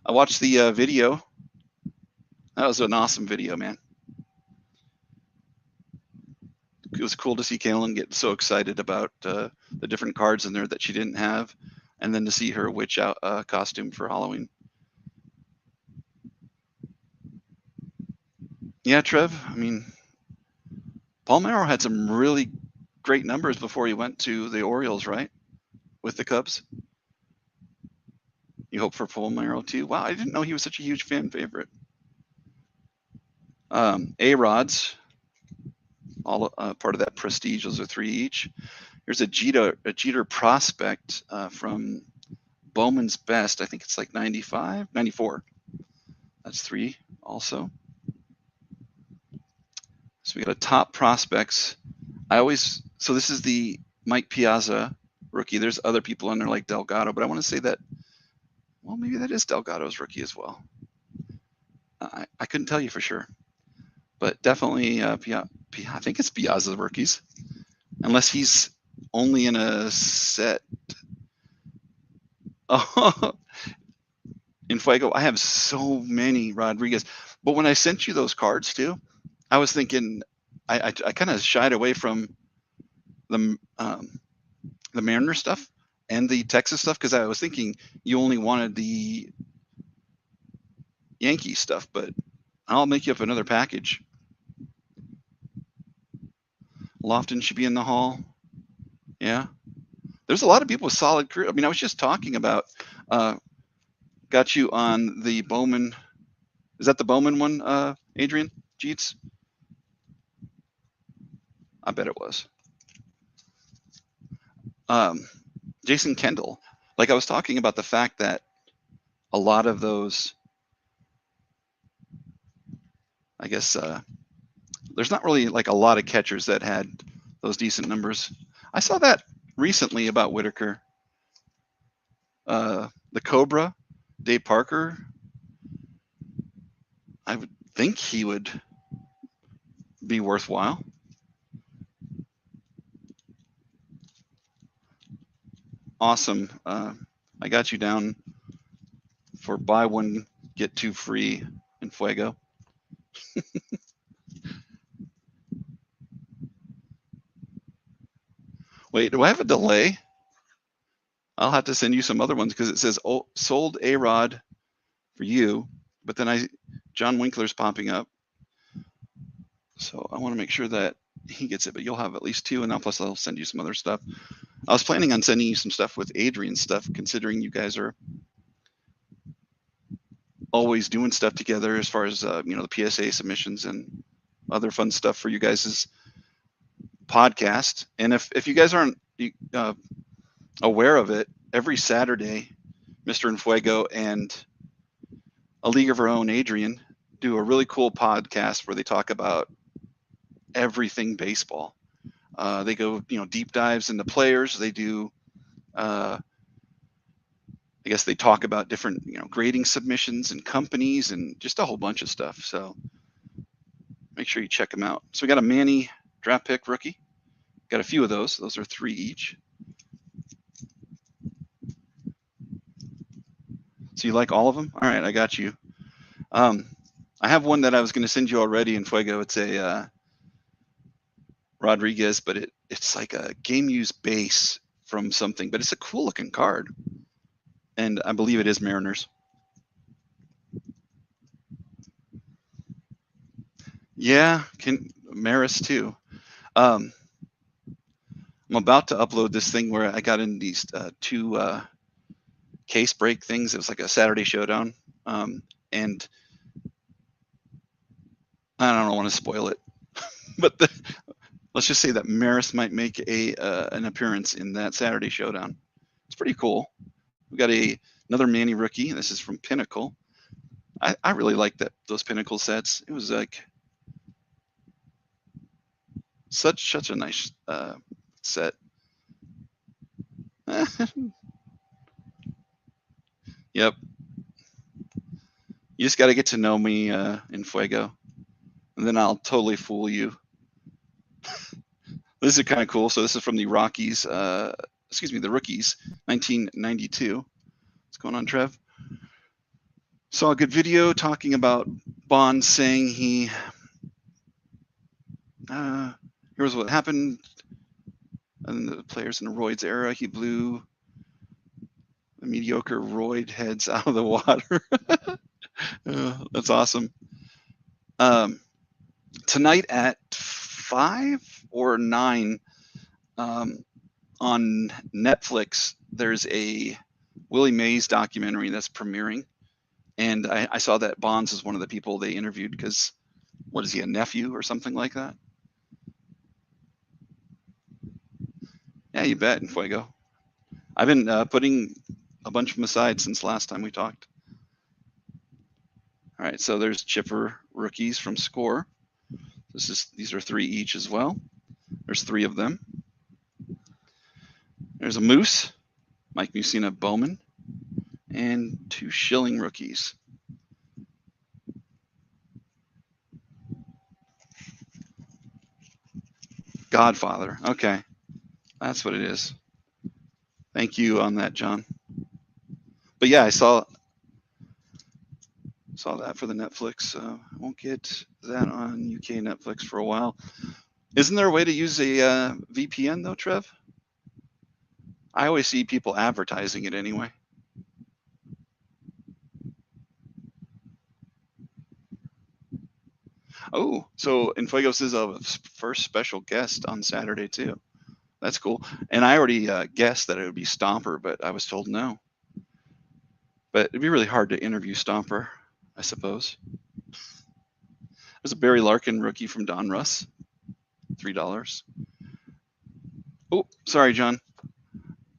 I watched the video. That was an awesome video, man. It was cool to see Kaylin get so excited about the different cards in there that she didn't have, and then to see her witch out costume for Halloween. Yeah, Trev. I mean, Palmeiro had some really great numbers before he went to the Orioles, right? With the Cubs. You hope for Palmeiro too. Wow, I didn't know he was such a huge fan favorite. A-Rods, all part of that prestige. Those are 3 each. Here's a Jeter prospect from Bowman's Best. I think it's like 95, 94. That's 3 also. So we got a top prospects. So this is the Mike Piazza rookie. There's other people in there like Delgado, but I want to say that, well, maybe that is Delgado's rookie as well. I couldn't tell you for sure, but definitely I think it's Piazza's rookies, unless he's only in a set. Oh, in Fuego, I have so many Rodriguez. But when I sent you those cards too, I was thinking I kind of shied away from the Mariner stuff and the Texas stuff because I was thinking you only wanted the Yankee stuff, but I'll make you up another package. Lofton should be in the hall. Yeah. There's a lot of people with solid career. I mean, I was just talking about got you on the Bowman. Is that the Bowman one, Adrian Jeets? I bet it was. Jason Kendall. Like I was talking about the fact that a lot of those, I guess, there's not really like a lot of catchers that had those decent numbers. I saw that recently about Whitaker. The Cobra, Dave Parker. I would think he would be worthwhile. Awesome. I got you down for buy one, get 2 free in Fuego. Wait, do I have a delay? I'll have to send you some other ones because it says, oh, sold A-Rod for you, but then John Winkler's popping up. So I want to make sure that he gets it, but you'll have at least two, and now plus I'll send you some other stuff. I was planning on sending you some stuff with Adrian's stuff, considering you guys are always doing stuff together as far as the PSA submissions and other fun stuff for you guys' podcast. And if you guys aren't aware of it, every Saturday, Mr. Infuego and A League of Our Own, Adrian, do a really cool podcast where they talk about everything baseball. They go, deep dives into players. They do, I guess they talk about different, grading submissions and companies and just a whole bunch of stuff. So make sure you check them out. So we got a Manny draft pick rookie. Got a few of those. Those are 3 each. So you like all of them? All right, I got you. I have one that I was going to send you already in Fuego. It's a Rodriguez, but it's like a game used base from something, but it's a cool looking card. And I believe it is Mariners. Yeah, Maris too. I'm about to upload this thing where I got in these 2 case break things. It was like a Saturday showdown. And I don't want to spoil it, but let's just say that Maris might make an appearance in that Saturday showdown. It's pretty cool. We got another Manny rookie. This is from Pinnacle. I really like those Pinnacle sets. It was like such a nice set. Yep. You just got to get to know me in Fuego, and then I'll totally fool you. This is kind of cool. So this is from the Rockies, the Rookies, 1992. What's going on, Trev? Saw a good video talking about Bond saying here's what happened in the players in the Roids era. He blew the mediocre Roid heads out of the water. That's awesome. Tonight at 5 or 9 on Netflix, there's a Willie Mays documentary that's premiering. And I saw that Bonds is one of the people they interviewed because, what is he, a nephew or something like that? Yeah, you bet, in Fuego. I've been putting a bunch of them aside since last time we talked. All right, so there's Chipper rookies from Score. These are 3 each as well. There's 3 of them. There's a Moose, Mike Mussina Bowman, and 2 Schilling rookies. Godfather. Okay, that's what it is. Thank you on that, John. But yeah, I saw that for the Netflix. I won't get that on UK Netflix for a while. Isn't there a way to use a VPN though, Trev? I always see people advertising it anyway. Oh, so Infuegos is a first special guest on Saturday too. That's cool. And I already guessed that it would be Stomper, but I was told no. But it'd be really hard to interview Stomper, I suppose. There's a Barry Larkin rookie from Don Russ, $3. Oh, sorry, John.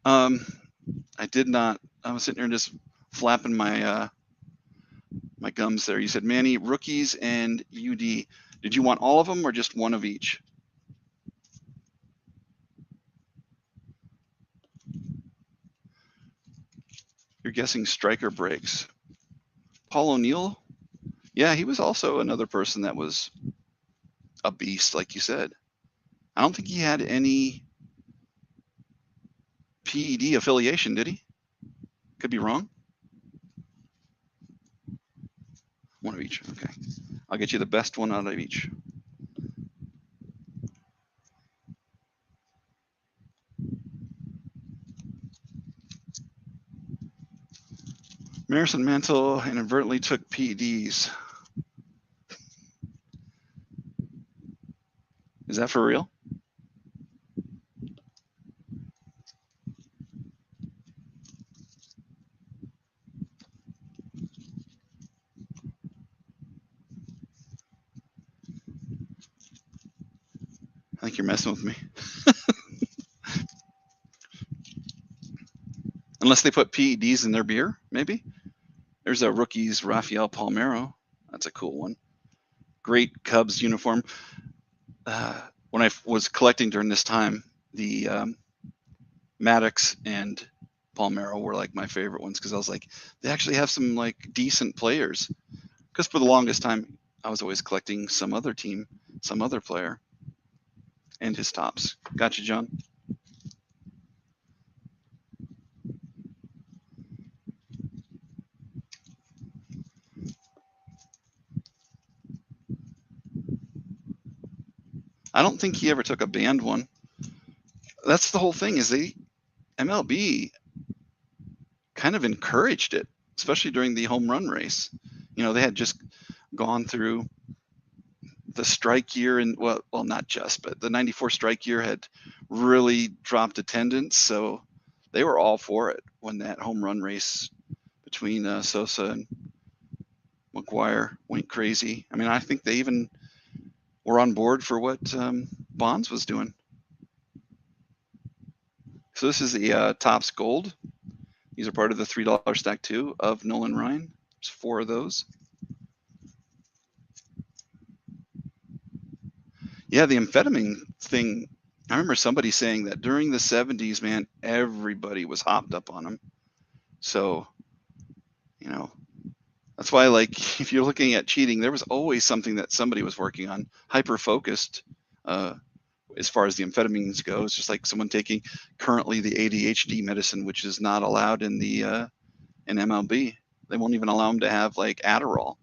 I did not. I was sitting here just flapping my my gums there. You said Manny rookies and UD. Did you want all of them or just one of each? You're guessing striker breaks. Paul O'Neill? Yeah, he was also another person that was a beast, like you said. I don't think he had any PED affiliation, did he? Could be wrong. One of each. Okay. I'll get you the best one out of each. Marison Mantle inadvertently took PEDs. Is that for real? I think you're messing with me. Unless they put PEDs in their beer, maybe. There's a rookies, Rafael Palmeiro. That's a cool one. Great Cubs uniform. When I was collecting during this time, the Maddox and Palmeiro were like my favorite ones because I was like, they actually have some like decent players. Because for the longest time, I was always collecting some other team, some other player, and his tops. Gotcha, John. I don't think he ever took a banned one. That's the whole thing. Is MLB kind of encouraged it, especially during the home run race. You know, they had just gone through the strike year, and well, not just, but the '94 strike year had really dropped attendance, so they were all for it when that home run race between Sosa and McGuire went crazy. I mean, I think they even were on board for what Bonds was doing. So this is the Topps Gold. These are part of the $3 stack too of Nolan Ryan. There's 4 of those. Yeah, the amphetamine thing. I remember somebody saying that during the 70s, man, everybody was hopped up on them. So, you know, that's why, like, if you're looking at cheating, there was always something that somebody was working on, hyper focused. As far as the amphetamines go, it's just like someone taking currently the ADHD medicine, which is not allowed in the in MLB. They won't even allow them to have like Adderall.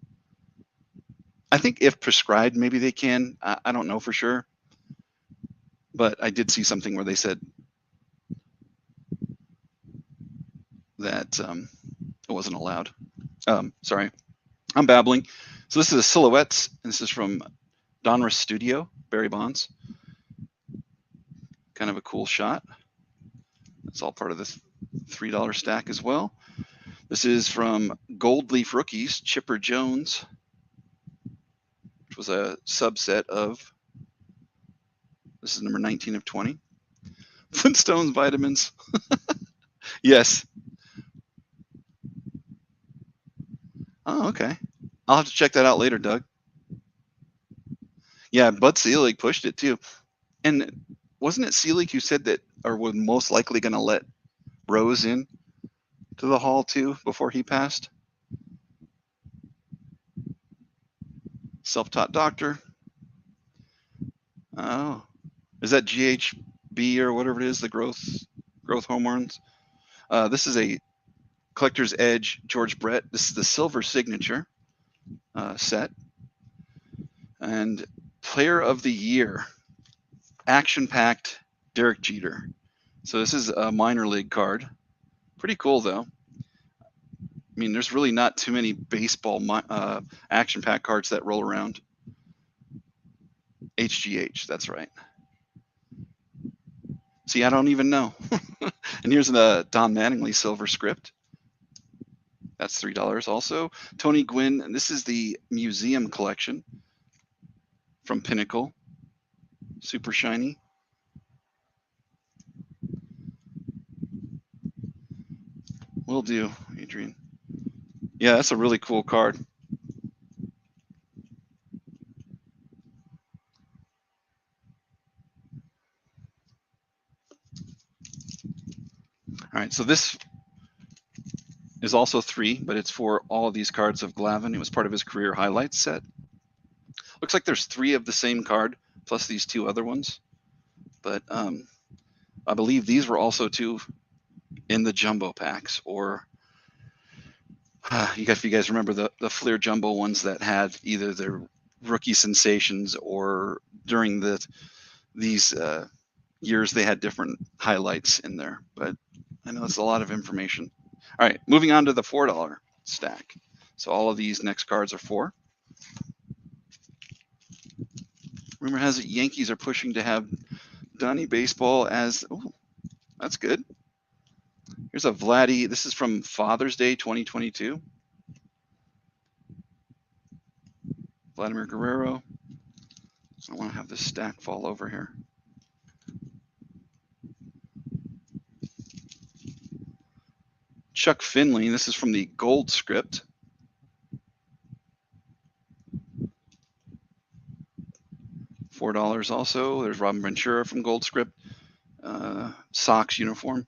I think if prescribed, maybe they can. I don't know for sure, but I did see something where they said that it wasn't allowed. Sorry, I'm babbling. So this is a Silhouettes, and this is from Donruss Studio, Barry Bonds. Kind of a cool shot. It's all part of this $3 stack as well. This is from Gold Leaf Rookies, Chipper Jones, which was a subset of, this is number 19 of 20. Flintstones vitamins. Yes. Oh, okay. I'll have to check that out later, Doug. Yeah, Bud Selig pushed it too. And wasn't it Selig who said that, or was most likely going to let Rose in to the hall too before he passed? Self-taught doctor. Oh, is that GHB or whatever it is, the growth hormones? This is a Collector's Edge George Brett. This is the silver signature set. And Player of the Year, action-packed Derek Jeter. So this is a minor league card. Pretty cool though. I mean, there's really not too many baseball action-packed cards that roll around. HGH, that's right. See, I don't even know. And here's the Don Mattingly silver script. That's $3 also. Tony Gwynn, and this is the museum collection from Pinnacle. Super shiny. Will do, Adrian. Yeah, that's a really cool card. All right, so this is also 3, but it's for all of these cards of Glavine. It was part of his career highlights set. Looks like there's 3 of the same card, plus these 2 other ones. But I believe these were also 2 in the jumbo packs, or if you guys remember the Fleer jumbo ones that had either their rookie sensations, or during these years they had different highlights in there. But I know it's a lot of information. All right, moving on to the $4. stack. So all of these next cards are 4. Rumor has it Yankees are pushing to have Donnie Baseball as, oh, that's good. Here's a Vladdy. This is from Father's Day 2022. Vladimir Guerrero. I don't want to have this stack fall over here. Chuck Finley. This is from the Gold script. $4 also. There's Robin Ventura from Gold script. Sox uniform.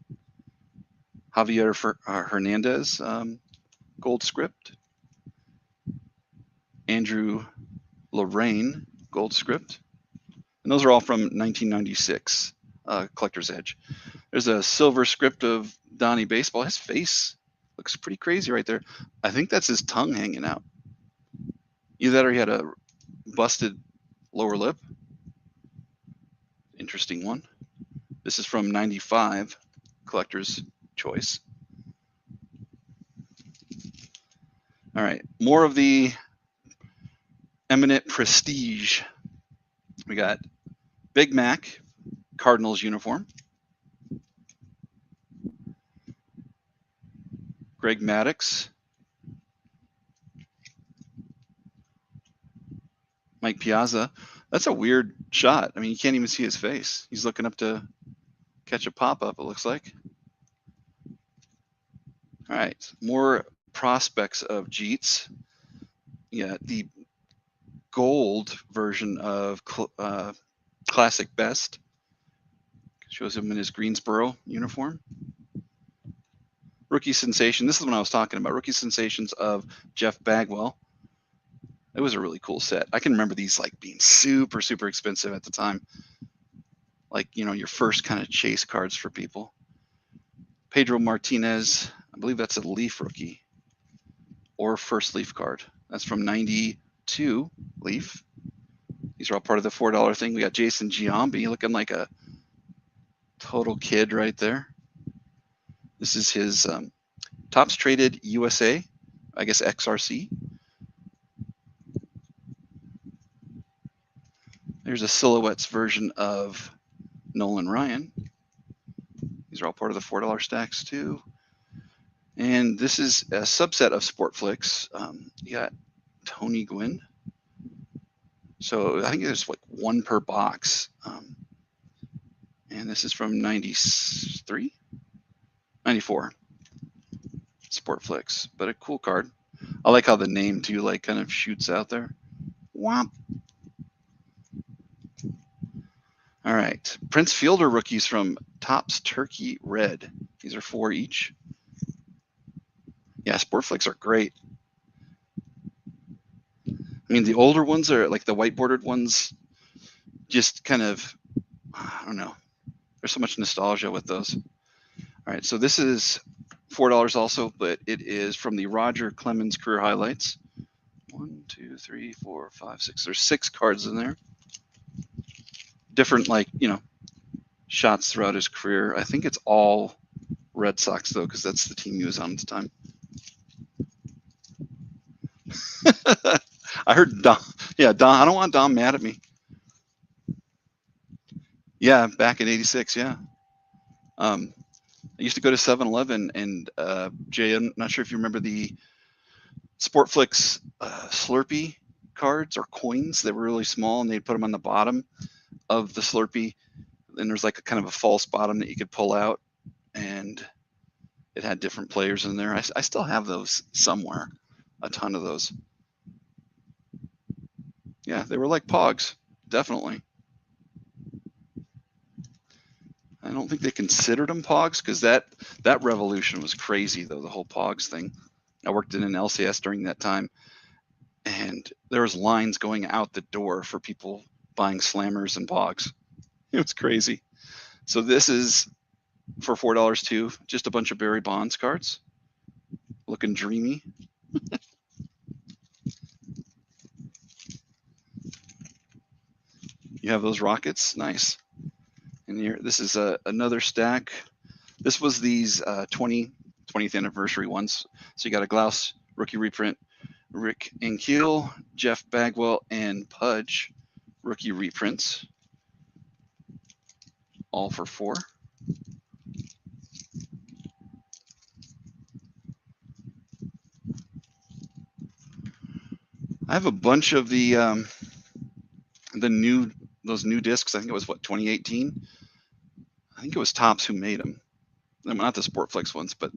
Javier Hernandez, Gold script. Andrew Lorraine, Gold script. And those are all from 1996, Collector's Edge. There's a silver script of Donnie Baseball. His face looks pretty crazy right there. I think that's his tongue hanging out. Either that or he had a busted lower lip. Interesting one. This is from 95, Collector's Choice. All right, more of the eminent prestige. We got Big Mac, Cardinals uniform. Greg Maddux. Mike Piazza. That's a weird shot. I mean, you can't even see his face. He's looking up to catch a pop-up, it looks like. All right, more prospects of Jeets. Yeah, the gold version of Classic Best. Shows him in his Greensboro uniform. Rookie Sensation. This is what I was talking about. Rookie Sensations of Jeff Bagwell. It was a really cool set. I can remember these like being super, super expensive at the time. Like, you know, your first kind of chase cards for people. Pedro Martinez. I believe that's a Leaf rookie or first Leaf card. That's from 92 Leaf. These are all part of the $4 thing. We got Jason Giambi looking like a total kid right there. This is his Topps Traded USA, I guess XRC. There's a silhouettes version of Nolan Ryan. These are all part of the $4 stacks too. And this is a subset of Sportflix. You got Tony Gwynn. So I think there's like one per box. And this is from 93? 94. Sportflix, but a cool card. I like how the name too, like kind of shoots out there. Womp. All right, Prince Fielder rookies from Topps Turkey Red. These are 4 each. Yeah, Sportflix are great. I mean, the older ones are like the white bordered ones, just kind of, I don't know. There's so much nostalgia with those. All right, so this is $4 also, but it is from the Roger Clemens Career Highlights. 1, 2, 3, 4, 5, 6. There's 6 cards in there. Different, like, you know, shots throughout his career. I think it's all Red Sox, though, because that's the team he was on at the time. I heard Don. Yeah, Don. I don't want Don mad at me. Yeah, back in '86. Yeah. I used to go to 7-Eleven, and Jay, I'm not sure if you remember the Sportflix Slurpee cards or coins. They were really small, and they'd put them on the bottom of the Slurpee. And there's like a kind of a false bottom that you could pull out, and it had different players in there. I still have those somewhere, a ton of those. Yeah, they were like Pogs, definitely. I don't think they considered them Pogs because that revolution was crazy, though, the whole Pogs thing. I worked in an LCS during that time, and there was lines going out the door for people buying slammers and Pogs. It was crazy. So this is for $4 too, just a bunch of Barry Bonds cards, looking dreamy. You have those Rockets, nice. And here, this is another stack. This was these 20th anniversary ones. So you got a Glaus rookie reprint, Rick Ankiel, Jeff Bagwell, and Pudge, rookie reprints, all for $4. I have a bunch of those new discs. I think it was what, 2018. I think it was Topps who made them. Not the Sportflex ones, but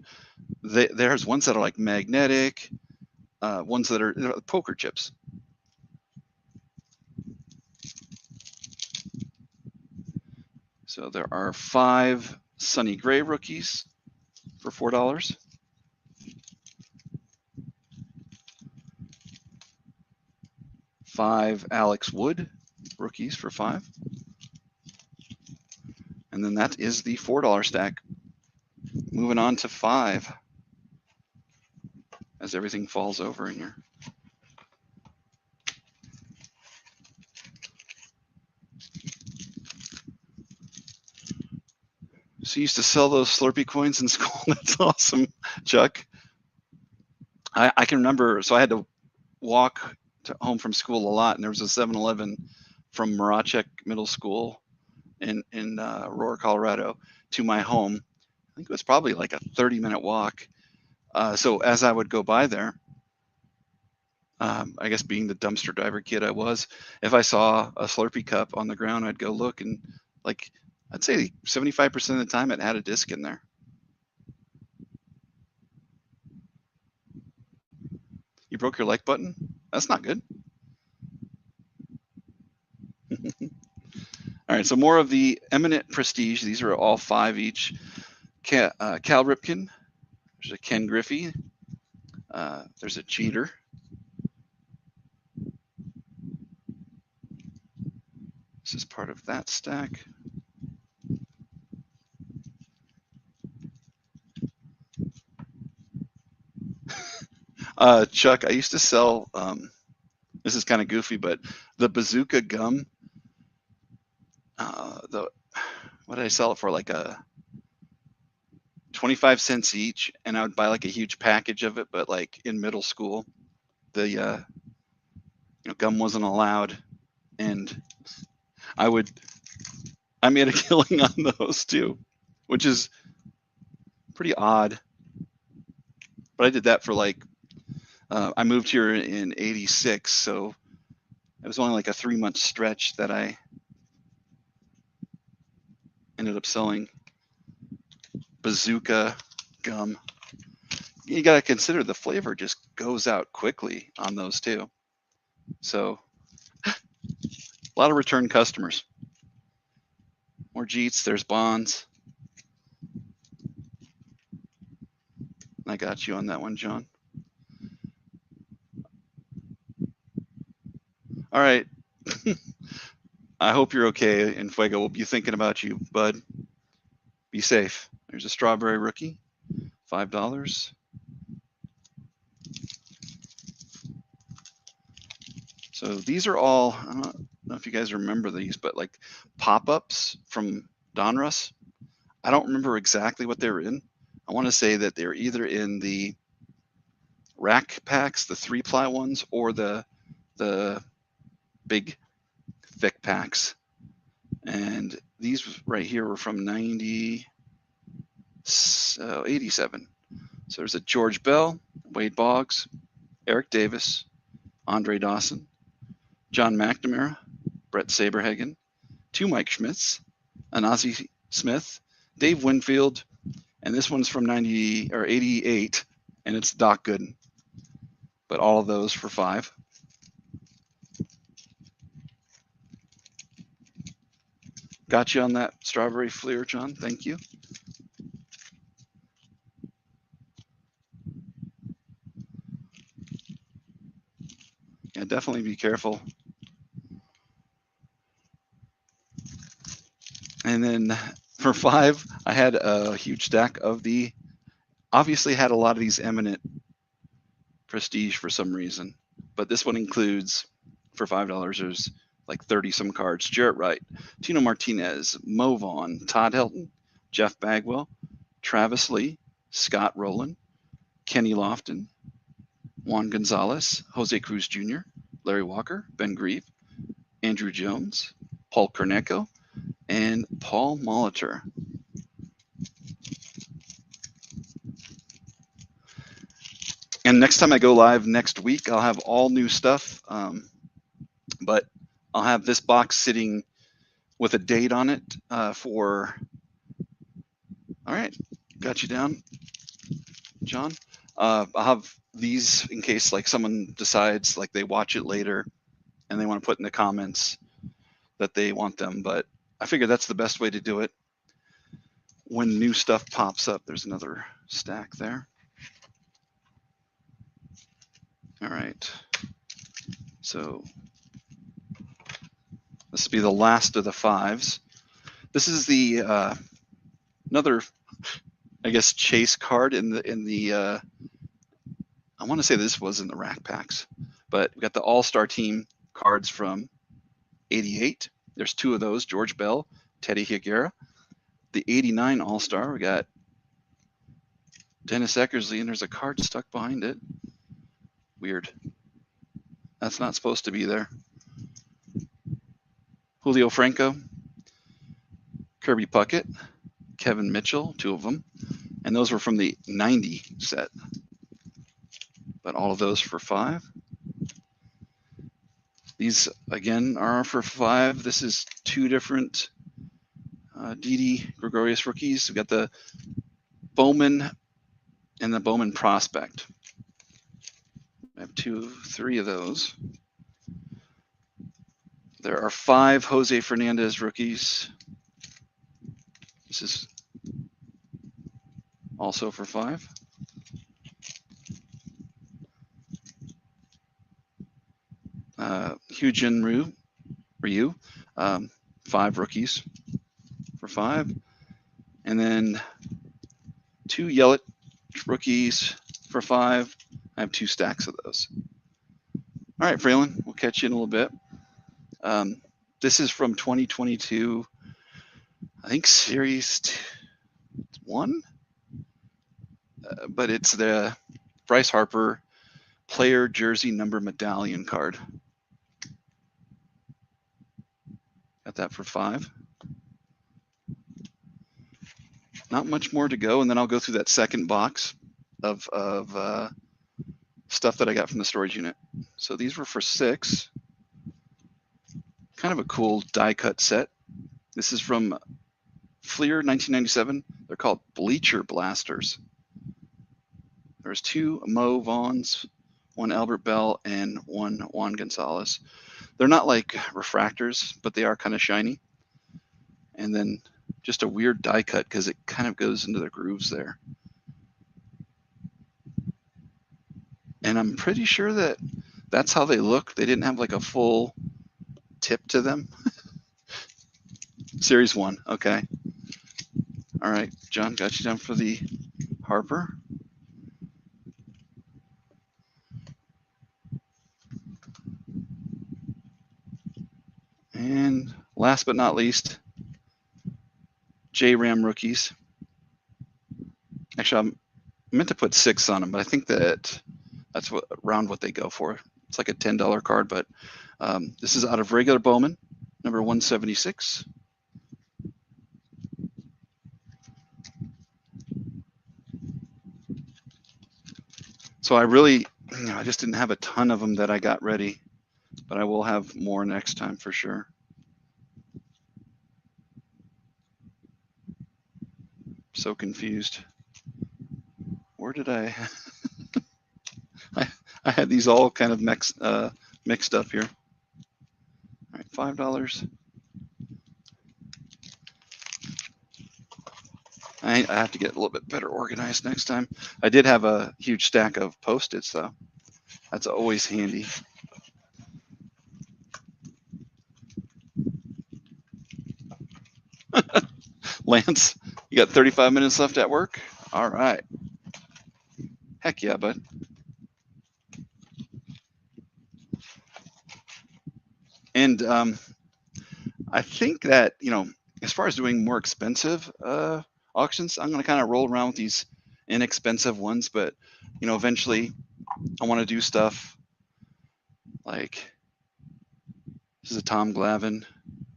there's ones that are like magnetic, ones that are poker chips. So there are 5 Sonny Gray rookies for $4. 5 Alex Wood rookies for $5. And then that is the $4 stack. Moving on to 5 as everything falls over in here. So you used to sell those Slurpee coins in school. That's awesome, Chuck. I can remember, so I had to walk home from school a lot, and there was a 7-Eleven from Marachek Middle School in Aurora, Colorado, to my home. I think it was probably like a 30-minute walk. So as I would go by there, I guess being the dumpster diver kid I was, if I saw a Slurpee cup on the ground, I'd go look, and like I'd say 75% of the time it had a disc in there. You broke your like button? That's not good. All right, so more of the eminent prestige. These are all 5 each. Cal Ripken. There's a Ken Griffey. There's a Jeter. This is part of that stack. Chuck, I used to sell, this is kind of goofy, but the Bazooka gum, what did I sell it for? Like a 25 cents each, and I would buy like a huge package of it, but like in middle school, the gum wasn't allowed, and I made a killing on those too, which is pretty odd. But I did that for like, I moved here in '86, so it was only like a 3-month stretch that I ended up selling Bazooka gum. You got to consider the flavor just goes out quickly on those too. So a lot of return customers. More Jeets, there's Bonds. I got you on that one, John. All right. I hope you're okay, and Fuego will be thinking about you, bud. Be safe. There's a strawberry rookie, $5. So these are all, I don't know if you guys remember these, but like pop-ups from Donruss. I don't remember exactly what they were in. I want to say that they're either in the rack packs, the 3-ply ones, or the big thick packs. And these right here were from 87. So there's a George Bell, Wade Boggs, Eric Davis, Andre Dawson, John McNamara, Brett Saberhagen, 2 Mike Schmitz, an Ozzie Smith, Dave Winfield, and this one's from 88, and it's Doc Gooden. But all of those for $5. Got you on that strawberry Fleer, John. Thank you. Yeah, definitely be careful. And then for $5, I had a huge stack of the, obviously had a lot of these eminent prestige for some reason, but this one includes, for $5, there's like 30 some cards. Jarrett Wright, Tino Martinez, Mo Vaughn, Todd Helton, Jeff Bagwell, Travis Lee, Scott Rowland, Kenny Lofton, Juan Gonzalez, Jose Cruz Jr., Larry Walker, Ben Grieve, Andrew Jones, Paul Kornecko, and Paul Molitor. And next time I go live next week, I'll have all new stuff, but I'll have this box sitting with a date on it for, all right, got you down, John. I'll have these in case like someone decides like they watch it later and they want to put in the comments that they want them, but I figure that's the best way to do it. When new stuff pops up, there's another stack there. All right, so this will be the last of the 5s. This is the another, I guess, chase card in the I want to say this was in the rack packs, but we got the All-Star team cards from '88. There's 2 of those, George Bell, Teddy Higuera. The '89 All-Star, we got Dennis Eckersley, and there's a card stuck behind it. Weird. That's not supposed to be there. Julio Franco, Kirby Puckett, Kevin Mitchell, 2 of them. And those were from the 90 set. But all of those for 5. These, again, are for 5. This is 2 different Didi Gregorius rookies. We've got the Bowman and the Bowman Prospect. I have 3 of those. There are 5 Jose Fernandez rookies. This is also for 5. Hyunjin Ryu, 5 rookies for 5. And then 2 Yelich rookies for 5. I have 2 stacks of those. All right, Braylon, we'll catch you in a little bit. This is from 2022, I think Series 1, but it's the Bryce Harper player jersey number medallion card. Got that for 5. Not much more to go, and then I'll go through that second box of stuff that I got from the storage unit. So these were for 6. Kind of a cool die cut set. This is from Fleer 1997. They're called Bleacher Blasters. There's 2 Mo Vaughns, 1 Albert Bell, and 1 Juan Gonzalez. They're not like refractors, but they are kind of shiny. And then just a weird die cut because it kind of goes into the grooves there. And I'm pretty sure that that's how they look. They didn't have like a full tip to them. Series 1, okay. All right, John, got you down for the Harper. And last but not least, J-Ram rookies. Actually, I meant to put 6 on them, but I think that's around what they go for. It's like a $10 card, but this is out of regular Bowman, number 176. So I just didn't have a ton of them that I got ready, but I will have more next time for sure. So confused. Where did I had these all kind of mixed up here. All right, $5. I have to get a little bit better organized next time. I did have a huge stack of Post-its though. That's always handy. Lance, you got 35 minutes left at work? All right. Heck yeah, bud. And I think that, as far as doing more expensive auctions, I'm going to kind of roll around with these inexpensive ones, but, eventually I want to do stuff like, this is a Tom Glavine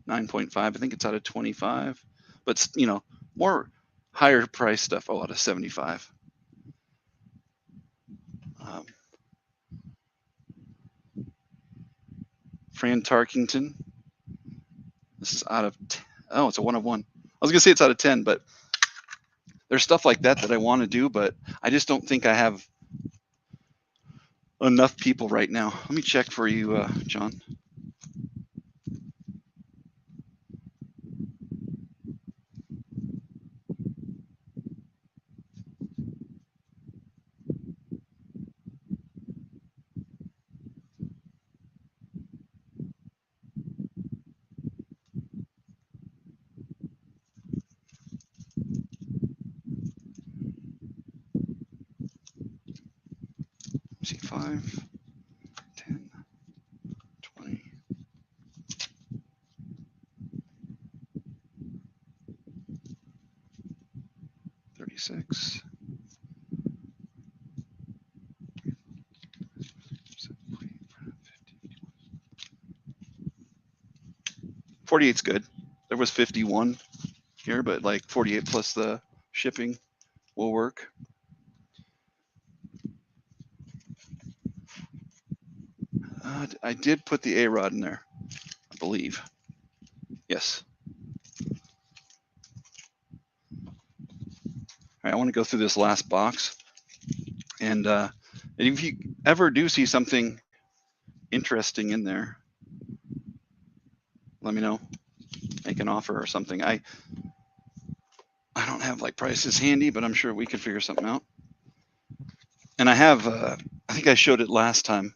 9.5. I think it's out of 25, but you know, more higher price stuff. Oh, out of 75. Fran Tarkington. This is out of 10. Oh, it's a 1 of 1. I was gonna say it's out of 10, but there's stuff like that I want to do, but I just don't think I have enough people right now. Let me check for you, John. Let's see, 5, 10, 20. 36. 48's good. There was 51 here, but like 48 plus the shipping will work. I did put the A-rod in there, I believe. Yes. All right, I want to go through this last box. And if you ever do see something interesting in there, let me know. Make an offer or something. I don't have like prices handy, but I'm sure we could figure something out. And I have, I think I showed it last time.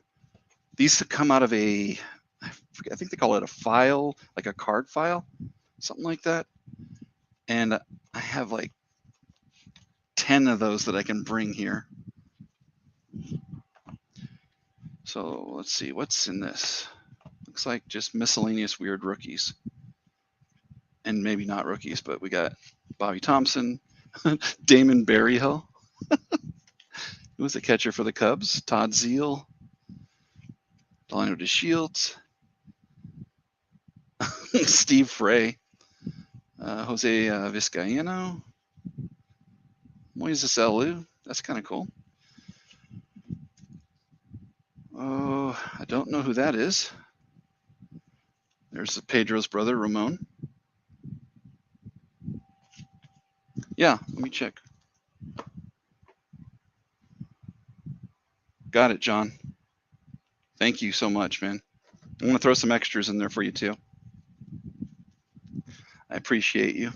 These come out of I think they call it a file, like a card file, something like that. And I have like 10 of those that I can bring here. So let's see, what's in this? Looks like just miscellaneous weird rookies. And maybe not rookies, but we got Bobby Thompson, Damon Berryhill, who was the catcher for the Cubs, Todd Zeile, Delano DeShields, Steve Frey, Jose Vizcaino, Moises Alou. That's kind of cool. Oh, I don't know who that is. There's Pedro's brother, Ramon. Yeah, let me check. Got it, John. Thank you so much, man. I'm going to throw some extras in there for you, too. I appreciate you.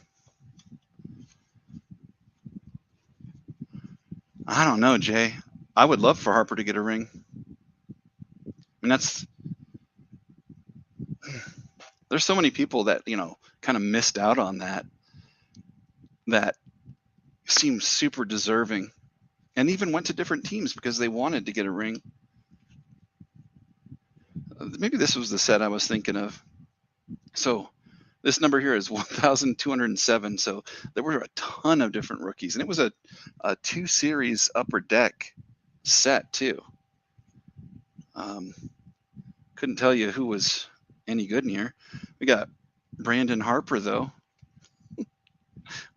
I don't know, Jay. I would love for Harper to get a ring. I mean, there's so many people that, you know, kind of missed out on that seem super deserving and even went to different teams because they wanted to get a ring. Maybe this was the set I was thinking of. So this number here is 1,207. So there were a ton of different rookies, and it was a 2-series upper deck set too. Couldn't tell you who was any good in here. We got Brandon Harper though.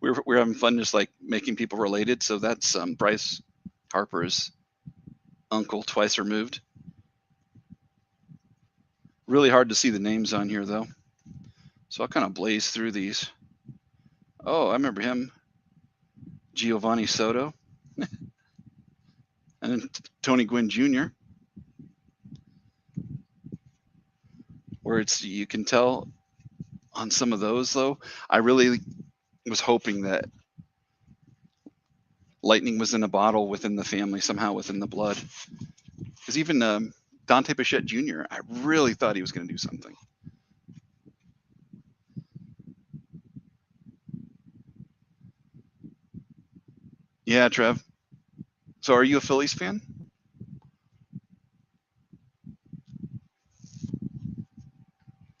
We're having fun just like making people related. So that's Bryce Harper's uncle, twice removed. Really hard to see the names on here though. So I'll kind of blaze through these. Oh, I remember him. Giovanni Soto. And then Tony Gwynn Jr. Where you can tell on some of those though, I really was hoping that lightning was in a bottle within the family, somehow within the blood. Because even Dante Bichette Jr., I really thought he was going to do something. Yeah, Trev. So are you a Phillies fan?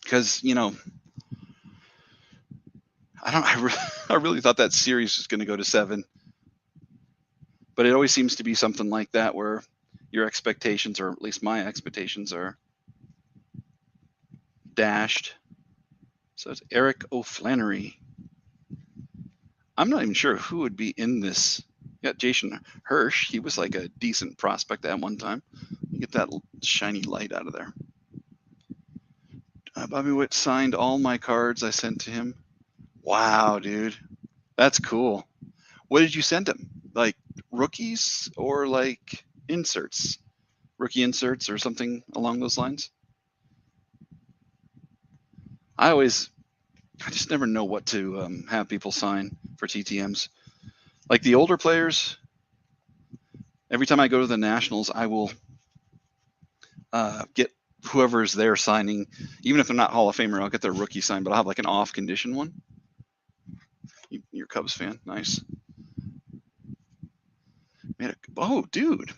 Because, you know, I really thought that series was going to go to 7. But it always seems to be something like that where, your expectations, or at least my expectations, are dashed. So it's Eric O'Flannery. I'm not even sure who would be in this. You got Jason Hirsch. He was like a decent prospect at one time. Get that shiny light out of there. Bobby Witt signed all my cards I sent to him. Wow, dude. That's cool. What did you send him? Like rookies or like inserts? Rookie inserts or something along those lines? I just never know what to have people sign for TTMs. Like the older players, every time I go to the Nationals, I will get whoever's there signing, even if they're not Hall of Famer, I'll get their rookie sign, but I'll have like an off condition one. You're a Cubs fan, nice. Oh, dude,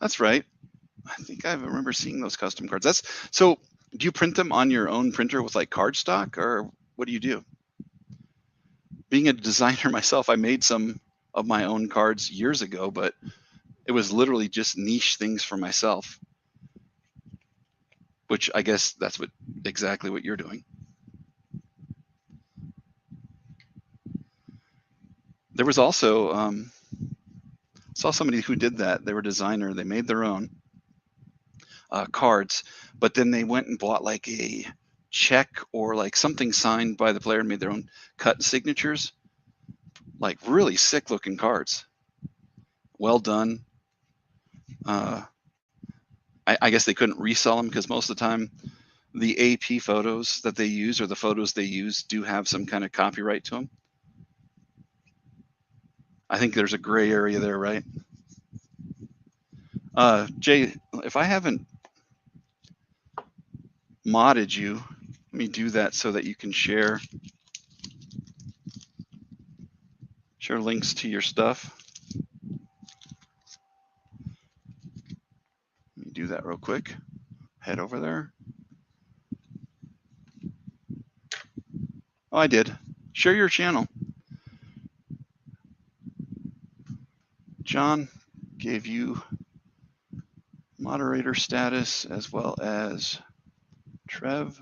that's right. I think I remember seeing those custom cards. So. Do you print them on your own printer with like cardstock, or what do you do? Being a designer myself, I made some of my own cards years ago, but it was literally just niche things for myself, which I guess that's exactly what you're doing. There was also, saw somebody who did that. They were a designer. They made their own cards, but then they went and bought like a check or like something signed by the player and made their own cut signatures. Like really sick looking cards. Well done. I guess they couldn't resell them because most of the time the AP photos that they use or the photos they use do have some kind of copyright to them. I think there's a gray area there, right? Jay, if I haven't modded you, let me do that so that you can share links to your stuff. Let me do that real quick. Head over there. Oh, I did. Share your channel. John gave you moderator status as well as Trev.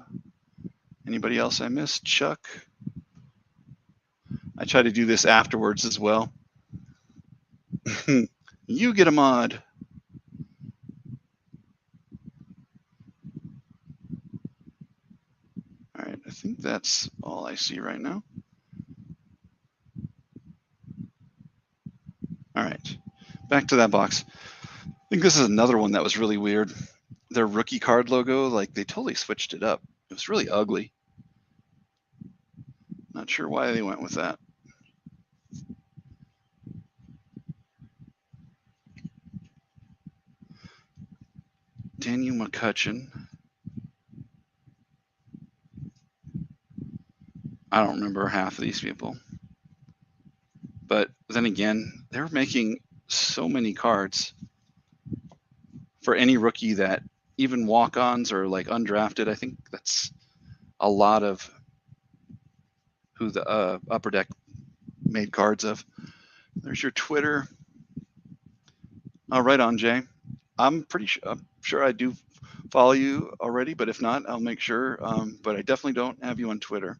Anybody else I missed? Chuck. I try to do this afterwards as well. You get a mod. All right, I think that's all I see right now. All right, back to that box. I think this is another one that was really weird. Their rookie card logo, like they totally switched it up. It was really ugly. Not sure why they went with that. Daniel McCutcheon. I don't remember half of these people. But then again, they're making so many cards for any rookie that even walk-ons or like undrafted. I think that's a lot of who the Upper Deck made cards of. There's your Twitter. Right on, Jay. I'm sure I do follow you already, but if not, I'll make sure. But I definitely don't have you on Twitter.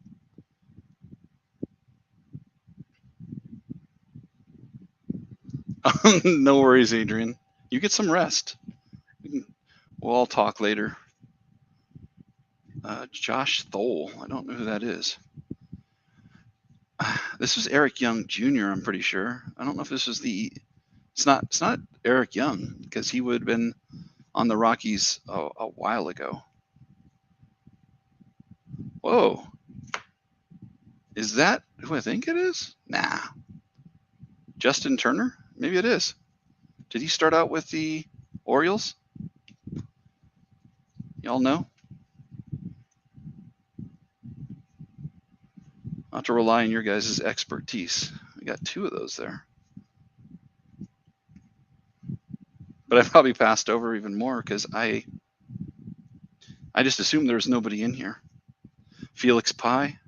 No worries, Adrian. You get some rest. We'll all talk later. Josh Thole. I don't know who that is. This was Eric Young Jr., I'm pretty sure. I don't know if this was it's not Eric Young, because he would have been on the Rockies a while ago. Whoa. Is that who I think it is? Nah. Justin Turner? Maybe it is. Did he start out with the Orioles? Y'all know? I'll have to rely on your guys' expertise. I got two of those there. But I probably passed over even more because I just assumed there was nobody in here. Felix Pye,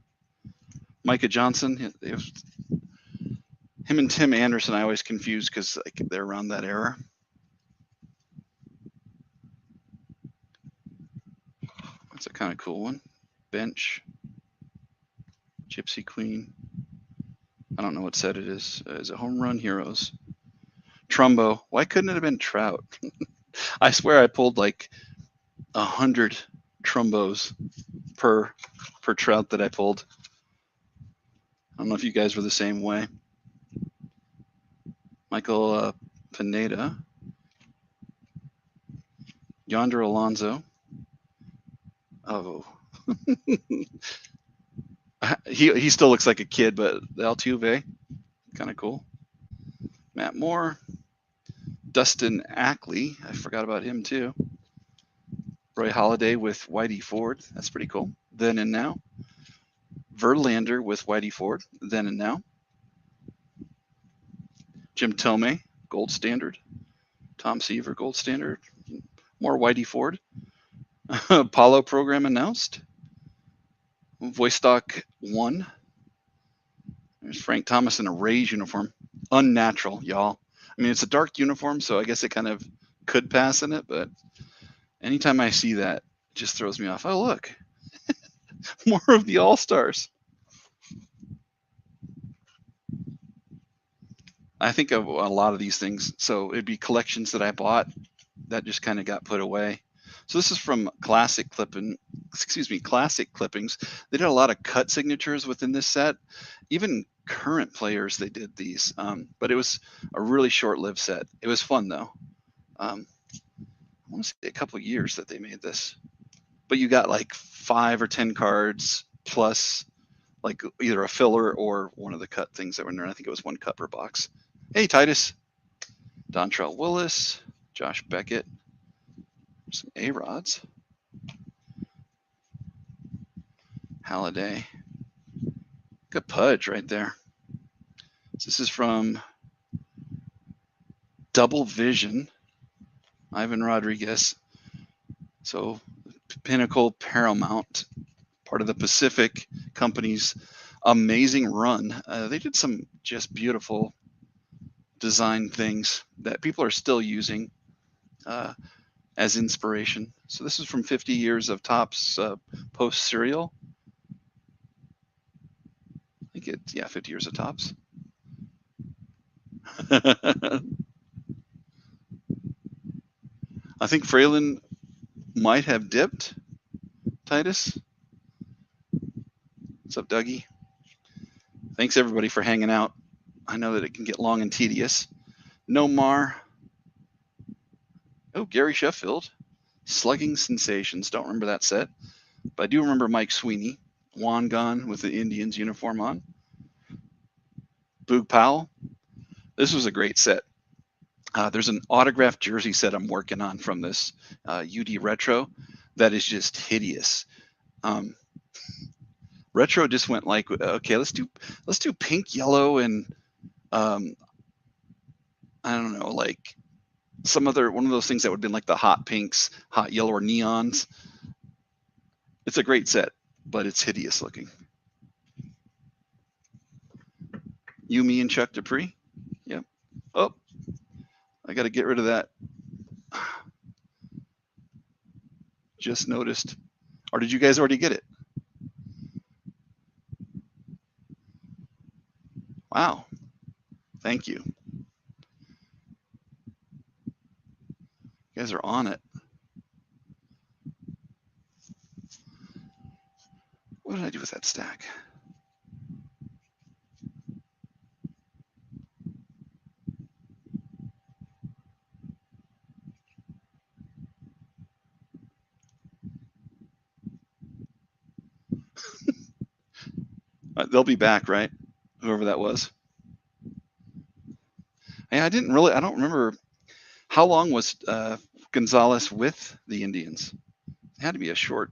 Micah Johnson. Him and Tim Anderson, I always confuse because like they're around that era. That's a kind of cool one. Bench. Gypsy Queen. I don't know what set it is. Is it Home Run Heroes? Trumbo. Why couldn't it have been Trout? I swear I pulled like 100 Trumbos per trout that I pulled. I don't know if you guys were the same way. Michael Pineda. Yonder Alonso. Oh. he still looks like a kid, but Altuve, kind of cool. Matt Moore. Dustin Ackley. I forgot about him too. Roy Halladay with Whitey Ford. That's pretty cool. Then and Now. Verlander with Whitey Ford. Then and Now. Jim Thome, Gold Standard. Tom Seaver, Gold Standard. More Whitey Ford. Apollo program announced. Voice Stock 1. There's Frank Thomas in a Rays uniform. Unnatural, y'all. I mean, it's a dark uniform, so I guess it kind of could pass in it, but anytime I see that, it just throws me off. Oh, look. More of the All-Stars. I think of a lot of these things. So it'd be collections that I bought that just kind of got put away. So this is from Classic Clippings. They did a lot of cut signatures within this set. Even current players, they did these. But it was a really short-lived set. It was fun, though. I want to say a couple of years that they made this. But you got like 5 or 10 cards plus like either a filler or one of the cut things that were in there. I think it was 1 cut per box. Hey, Titus. Dontrell Willis. Josh Beckett. Some A-Rods. Halladay. Good pudge right there. So this is from Double Vision. Ivan Rodriguez. So Pinnacle Paramount, part of the Pacific Company's amazing run. They did some just beautiful design things that people are still using as inspiration. So this is from 50 years of Topps post serial. I think it's, 50 years of Topps. I think Fralin might have dipped. Titus. What's up, Dougie? Thanks everybody for hanging out. I know that it can get long and tedious. Nomar. Oh, Gary Sheffield. Slugging Sensations. Don't remember that set. But I do remember Mike Sweeney. Wangan with the Indians uniform on. Boog Powell. This was a great set. There's an autographed jersey set I'm working on from this UD Retro that is just hideous. Retro just went like, okay, let's do pink, yellow, and I don't know, like some other one of those things that would have been like the hot pinks, hot yellow, or neons. It's a great set, but it's hideous looking. You, me, and Chuck Dupree. Yep. Oh, I got to get rid of that. Just noticed. Or did you guys already get it? Wow. Thank you. You guys are on it. What did I do with that stack? They'll be back, right? Whoever that was. I don't remember. How long was Gonzalez with the Indians? It had to be a short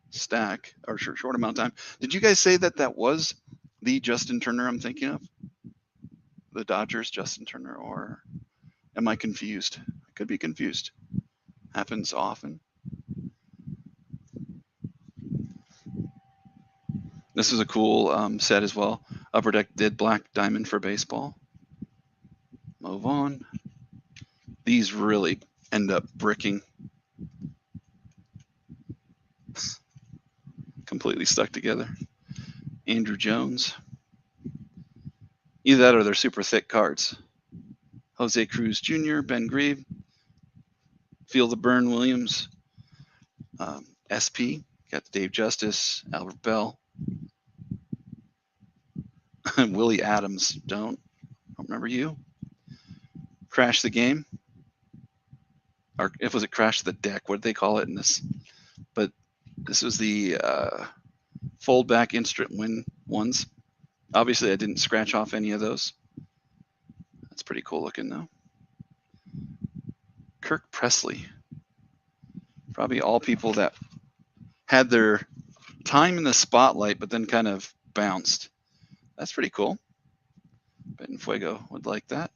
stack or short amount of time. Did you guys say that was the Justin Turner I'm thinking of? The Dodgers Justin Turner, or am I confused? I could be confused. Happens often. This is a cool set as well. Upper Deck did Black Diamond for baseball. Move on. These really end up bricking. Completely stuck together. Andrew Jones. Either that or they're super thick cards. Jose Cruz Jr., Ben Grieve, Feel the Burn Williams, SP, got Dave Justice, Albert Bell, Willie Adams, don't remember you. Crash the Game, or if was it Crash the Deck, what did they call it in this? But this was the fold back instant win ones. Obviously, I didn't scratch off any of those. That's pretty cool looking though. Kirk Presley. Probably all people that had their time in the spotlight, but then kind of bounced. That's pretty cool. Betting Fuego would like that.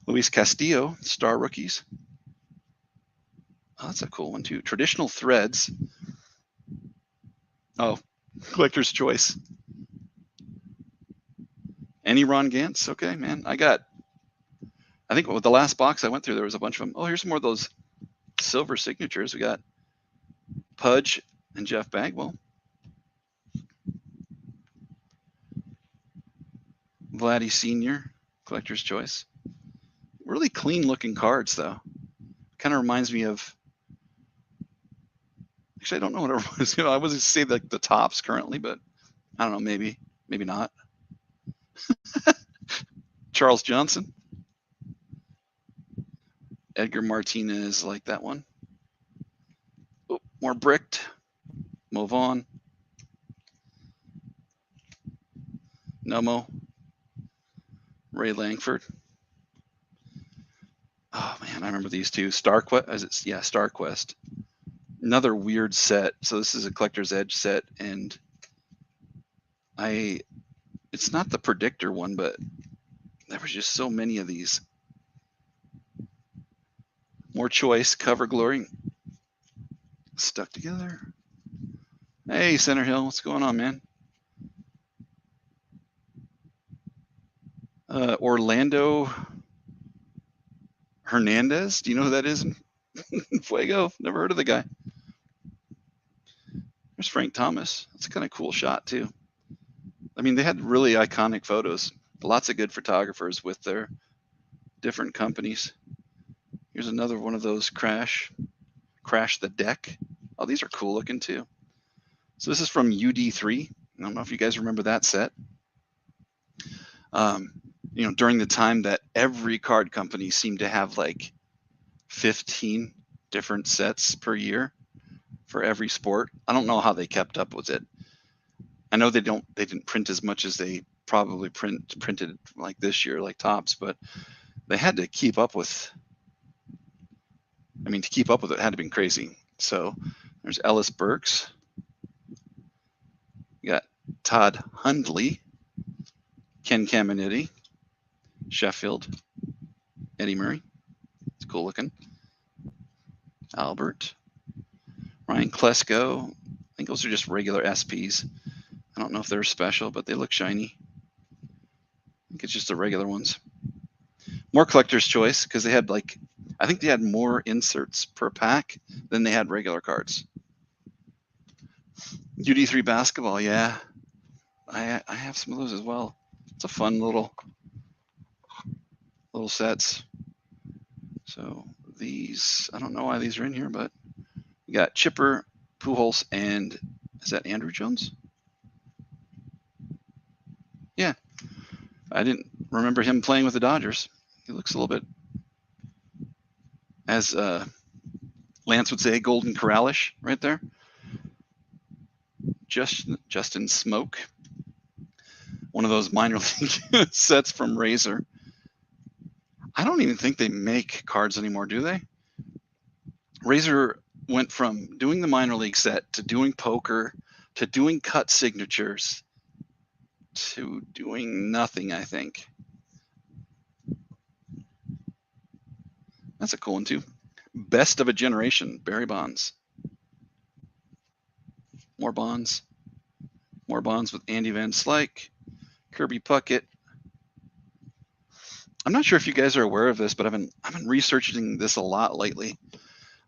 Luis Castillo, Star Rookies. Oh, that's a cool one too. Traditional Threads. Oh, Collector's Choice. Any Ron Gantz? Okay, man. I think with the last box I went through, there was a bunch of them. Oh, here's more of those silver signatures. We got Pudge and Jeff Bagwell. Vladdy Sr., Collector's Choice. Really clean looking cards, though. Kind of reminds me of. Actually, I don't know what it was. I was going to say like the tops currently, but I don't know. Maybe not. Charles Johnson. Edgar Martinez, like that one. Oh, more bricked. Move on. Nomo. Ray Langford. Oh man, I remember these two. StarQuest. Yeah, StarQuest. Another weird set. So this is a Collector's Edge set, and it's not the Predictor one, but there was just so many of these. More choice. Cover Glory. Stuck together. Hey, Center Hill, what's going on, man? Orlando Hernandez. Do you know who that is? Fuego. Never heard of the guy. There's Frank Thomas. That's a kind of cool shot too. I mean, they had really iconic photos. Lots of good photographers with their different companies. Here's another one of those Crash the Deck. Oh, these are cool looking too. So this is from UD3. I don't know if you guys remember that set. During the time that every card company seemed to have like 15 different sets per year for every sport. I don't know how they kept up with it. I know they didn't print as much as they probably printed like this year, like Topps, but they had to keep up with. To keep up with it had to be crazy. So there's Ellis Burks. You got Todd Hundley, Ken Caminiti, Sheffield, Eddie Murray. It's cool looking. Albert, Ryan Klesko. I think those are just regular SPs. I don't know if they're special, but they look shiny. I think it's just the regular ones. More Collector's Choice because they had I think they had more inserts per pack than they had regular cards. UD3 basketball, yeah. I have some of those as well. It's a fun little sets. So these, I don't know why these are in here, but we got Chipper, Pujols, and is that Andrew Jones? Yeah. I didn't remember him playing with the Dodgers. He looks a little bit, as Lance would say, Golden Corral-ish right there. Justin Smoke. One of those minor league sets from Razor. I don't even think they make cards anymore, do they? Razor went from doing the minor league set to doing poker to doing cut signatures to doing nothing, I think. That's a cool one too. Best of a Generation, Barry Bonds. More Bonds with Andy Van Slyke, Kirby Puckett. I'm not sure if you guys are aware of this, but I've been researching this a lot lately.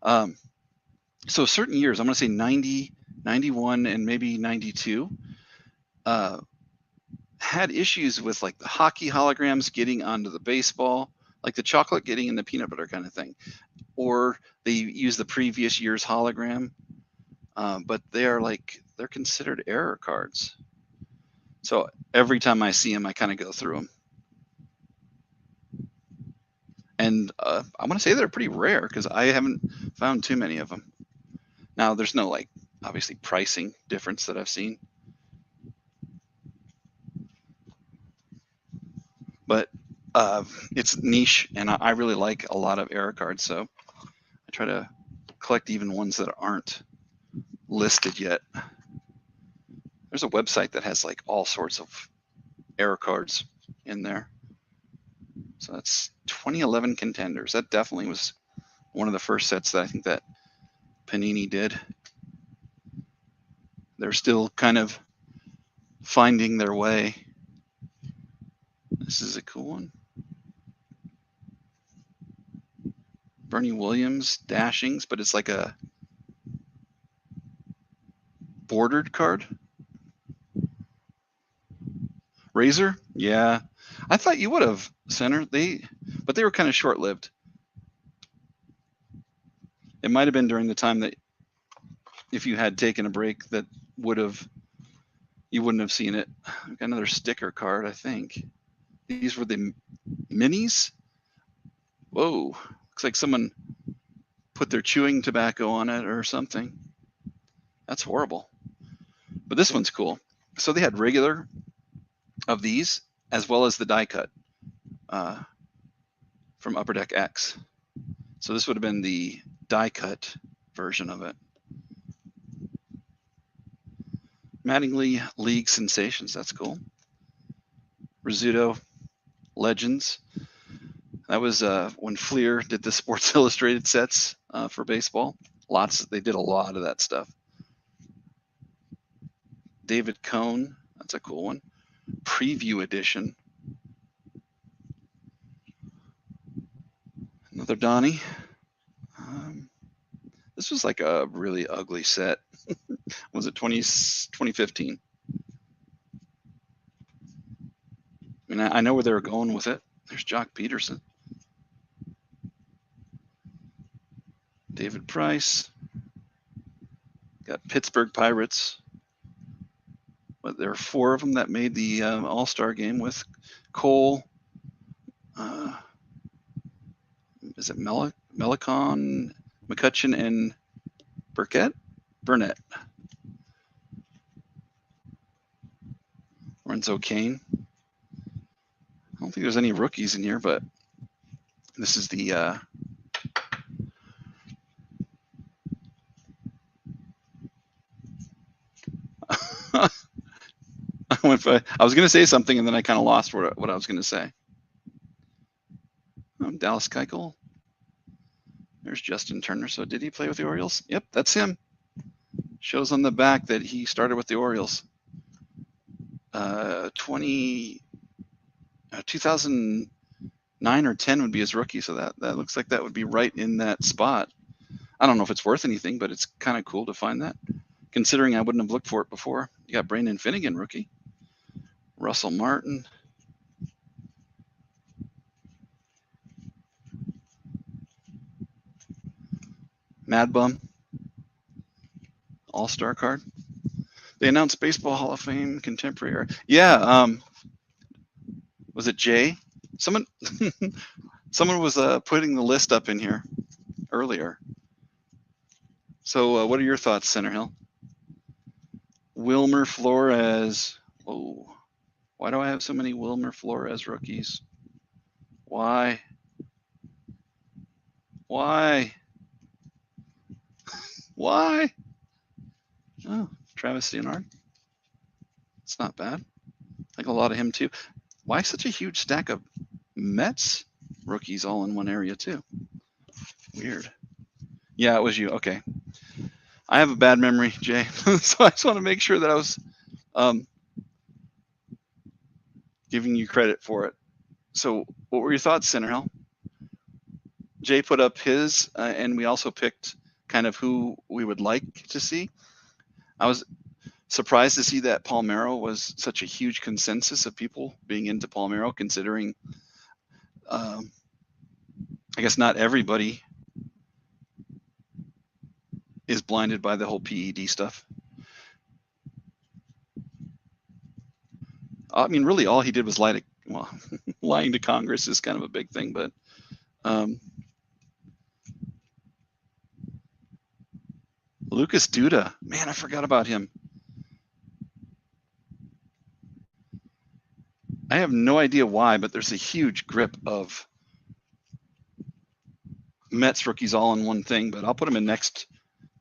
So certain years, I'm going to say 90, 91, and maybe 92, had issues with like the hockey holograms getting onto the baseball, like the chocolate getting in the peanut butter kind of thing, or they use the previous year's hologram, but they're considered error cards. So every time I see them, I kind of go through them. And I want to say they're pretty rare because I haven't found too many of them. Now, there's no like obviously pricing difference that I've seen, but it's niche, and I really like a lot of error cards, so I try to collect even ones that aren't listed yet. There's a website that has like all sorts of error cards in there. So that's 2011 Contenders. That definitely was one of the first sets that I think that Panini did. They're still kind of finding their way. This is a cool one. Bernie Williams dashings, but it's like a bordered card. Razor? Yeah. I thought you would have, Center. But they were kind of short-lived. It might have been during the time that if you had taken a break that you wouldn't have seen it. I've got another sticker card, I think. These were the minis. Whoa, looks like someone put their chewing tobacco on it or something. That's horrible. But this one's cool. So they had regular of these as well as the die cut from Upper Deck X. So this would have been the die cut version of it. Mattingly League Sensations, that's cool. Rizzuto Legends. That was when Fleer did the Sports Illustrated sets for baseball. They did a lot of that stuff. David Cohn, that's a cool one. Preview edition. Another Donnie. This was like a really ugly set. Was it 2015? I mean, I know where they were going with it. There's Jock Peterson. David Price. Got Pittsburgh Pirates. But there are 4 of them that made the All-Star game with Cole. Is it Melicon, McCutcheon, and Burnett. Lorenzo Kane. I don't think there's any rookies in here, but this is the I was going to say something and then I kind of lost what I was going to say. Dallas Keuchel. There's Justin Turner. So did he play with the Orioles? Yep, that's him. Shows on the back that he started with the Orioles. 2009 or 10 would be his rookie, so that looks like that would be right in that spot. I don't know if it's worth anything, but it's kind of cool to find that, considering I wouldn't have looked for it before. You got Brandon Finnegan, rookie. Russell Martin. Mad Bum. All-Star card. They announced Baseball Hall of Fame contemporary. Yeah, was it Jay? Someone was putting the list up in here earlier. So what are your thoughts, Center Hill? Wilmer Flores. Oh, why do I have so many Wilmer Flores rookies? Why? Why? Why? Oh, Travis Leonard. It's not bad. I like a lot of him too. Why such a huge stack of Mets rookies all in one area too? Weird. Yeah, it was you. Okay. I have a bad memory, Jay, so I just want to make sure that I was giving you credit for it. So what were your thoughts, Centerhill? Jay put up his, and we also picked kind of who we would like to see. I was surprised to see that Palmero was such a huge consensus of people being into Palmero, considering I guess not everybody is blinded by the whole PED stuff. I mean, really, all he did was lie to, well, lying to Congress is kind of a big thing, but Lucas Duda, man, I forgot about him. I have no idea why, but there's a huge grip of Mets rookies all in one thing, but I'll put them in next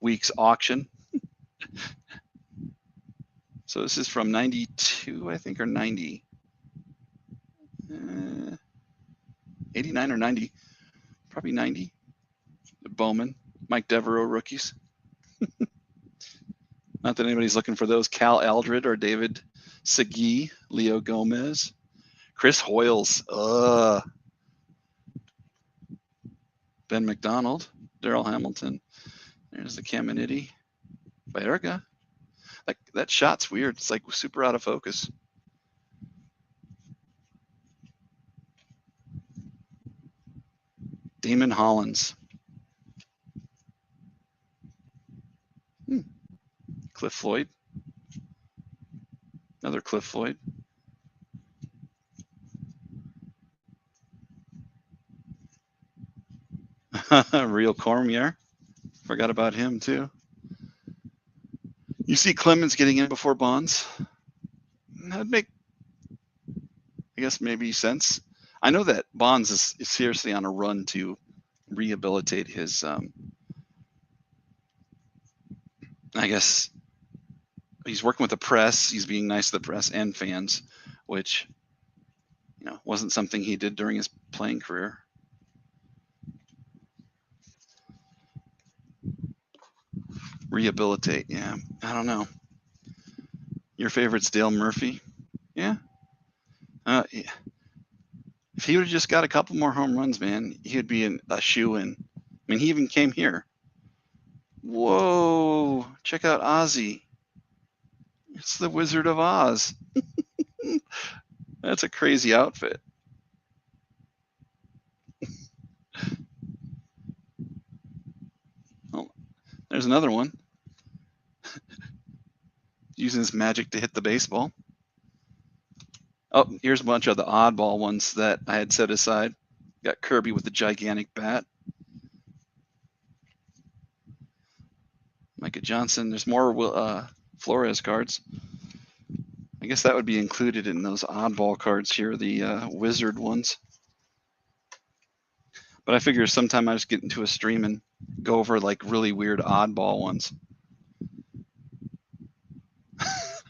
week's auction. So this is from 92, I think, or 90. 89 or 90, probably 90. Bowman, Mike Devereaux rookies. Not that anybody's looking for those. Cal Aldred or David Segui, Leo Gomez, Chris Hoyles, Ben McDonald, Darrell Hamilton. There's the Caminiti, Baerga. Like that shot's weird. It's like super out of focus. Damon Hollins. Cliff Floyd. Another Cliff Floyd. Real Cormier. Forgot about him too. You see Clemens getting in before Bonds. That'd make, I guess, maybe sense. I know that Bonds is seriously on a run to rehabilitate his, I guess, he's working with the press. He's being nice to the press and fans, which, you know, wasn't something he did during his playing career. Rehabilitate, yeah. I don't know. Your favorite's Dale Murphy? Yeah. Yeah. If he would have just got a couple more home runs, man, he would be a shoe-in. I mean, he even came here. Whoa, check out Ozzy. It's the Wizard of Oz. That's a crazy outfit. Oh, there's another one. Using his magic to hit the baseball. Oh, here's a bunch of the oddball ones that I had set aside. Got Kirby with the gigantic bat. Micah Johnson. There's more Flores cards. I guess that would be included in those oddball cards here, the wizard ones. But I figure sometime I just get into a stream and go over like really weird oddball ones.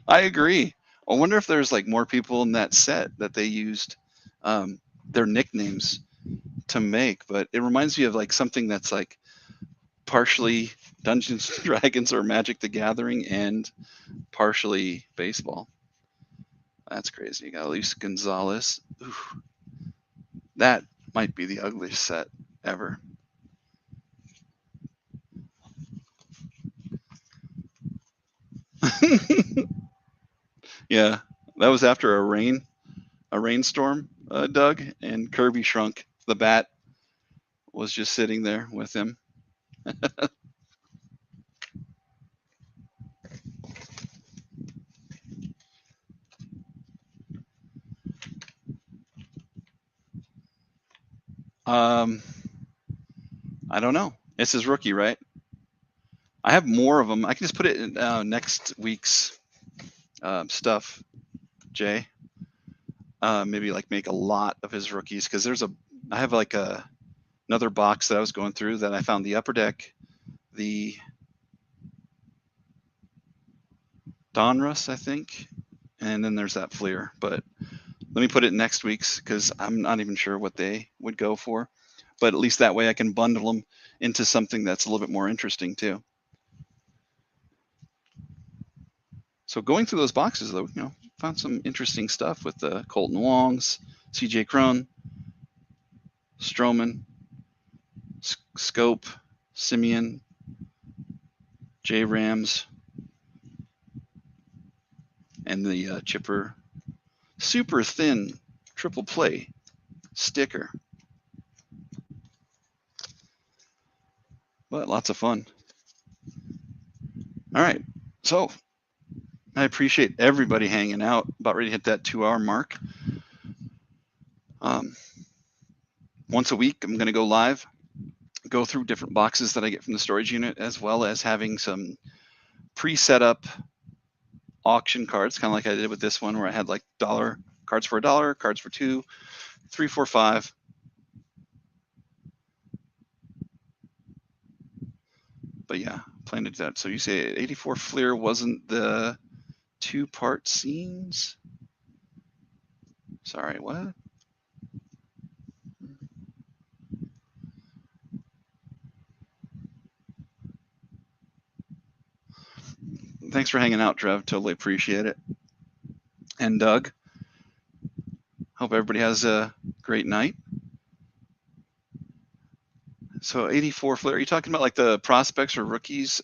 I agree. I wonder if there's like more people in that set that they used their nicknames to make, but it reminds me of like something that's like partially Dungeons and Dragons or Magic the Gathering and partially baseball. That's crazy. You got Luis Gonzalez. Oof. That might be the ugliest set ever. Yeah, that was after a rainstorm, Doug, and Kirby shrunk. The bat was just sitting there with him. I don't know. It's his rookie, right? I have more of them. I can just put it in next week's stuff, Jay. Maybe like make a lot of his rookies, because I have like another box that I was going through that I found the Upper Deck, the Donruss, I think, and then there's that Fleer. But let me put it in next week's, because I'm not even sure what they would go for. But at least that way I can bundle them into something that's a little bit more interesting too. So going through those boxes, though, you know, found some interesting stuff with the Colton Wongs, CJ Cron, Stroman, Scope, Simeon, J Rams, and the Chipper super thin triple play sticker. But lots of fun. All right, so I appreciate everybody hanging out. About ready to hit that 2-hour mark. Once a week, I'm going to go live, go through different boxes that I get from the storage unit, as well as having some pre-set up auction cards, kind of like I did with this one, where I had like cards for $1, cards for $2, 3, 4, 5. But yeah, plan to do that. So you say 84 Fleer wasn't the 2-part scenes? Sorry, what? Thanks for hanging out, Trev. Totally appreciate it. And Doug, hope everybody has a great night. So 84 Flair, are you talking about like the prospects or rookies,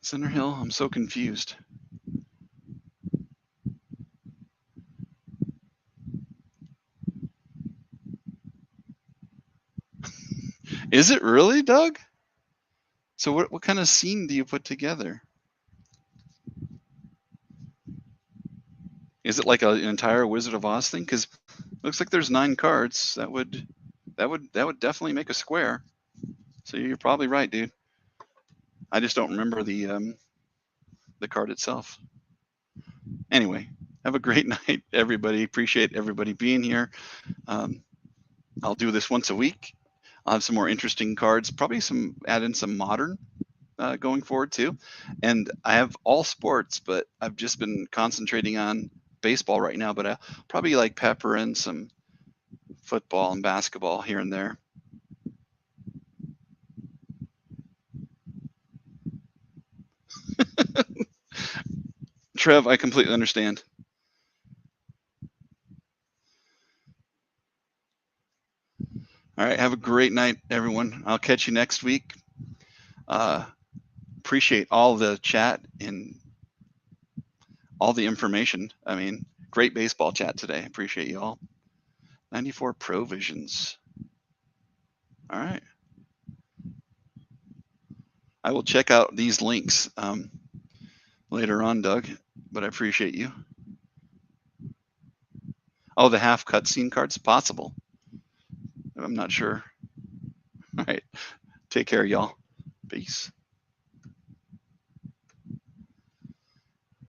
Center Hill? I'm so confused. Is it really, Doug? So what kind of scene do you put together? Is it like an entire Wizard of Oz thing? Because it looks like there's 9 cards. That would definitely make a square. So you're probably right, dude. I just don't remember the card itself. Anyway, have a great night, everybody. Appreciate everybody being here. I'll do this once a week. I'll have some more interesting cards, probably add in some modern going forward too. And I have all sports, but I've just been concentrating on baseball right now, but I'll probably like pepper in some football and basketball here and there. Trev, I completely understand. All right, have a great night, everyone. I'll catch you next week. Appreciate all the chat and all the information. I mean, great baseball chat today. Appreciate you all. 94 Provisions. All right. I will check out these links later on, Doug, but I appreciate you. Oh, the half cutscene cards? Possible. I'm not sure. All right. Take care, y'all. Peace.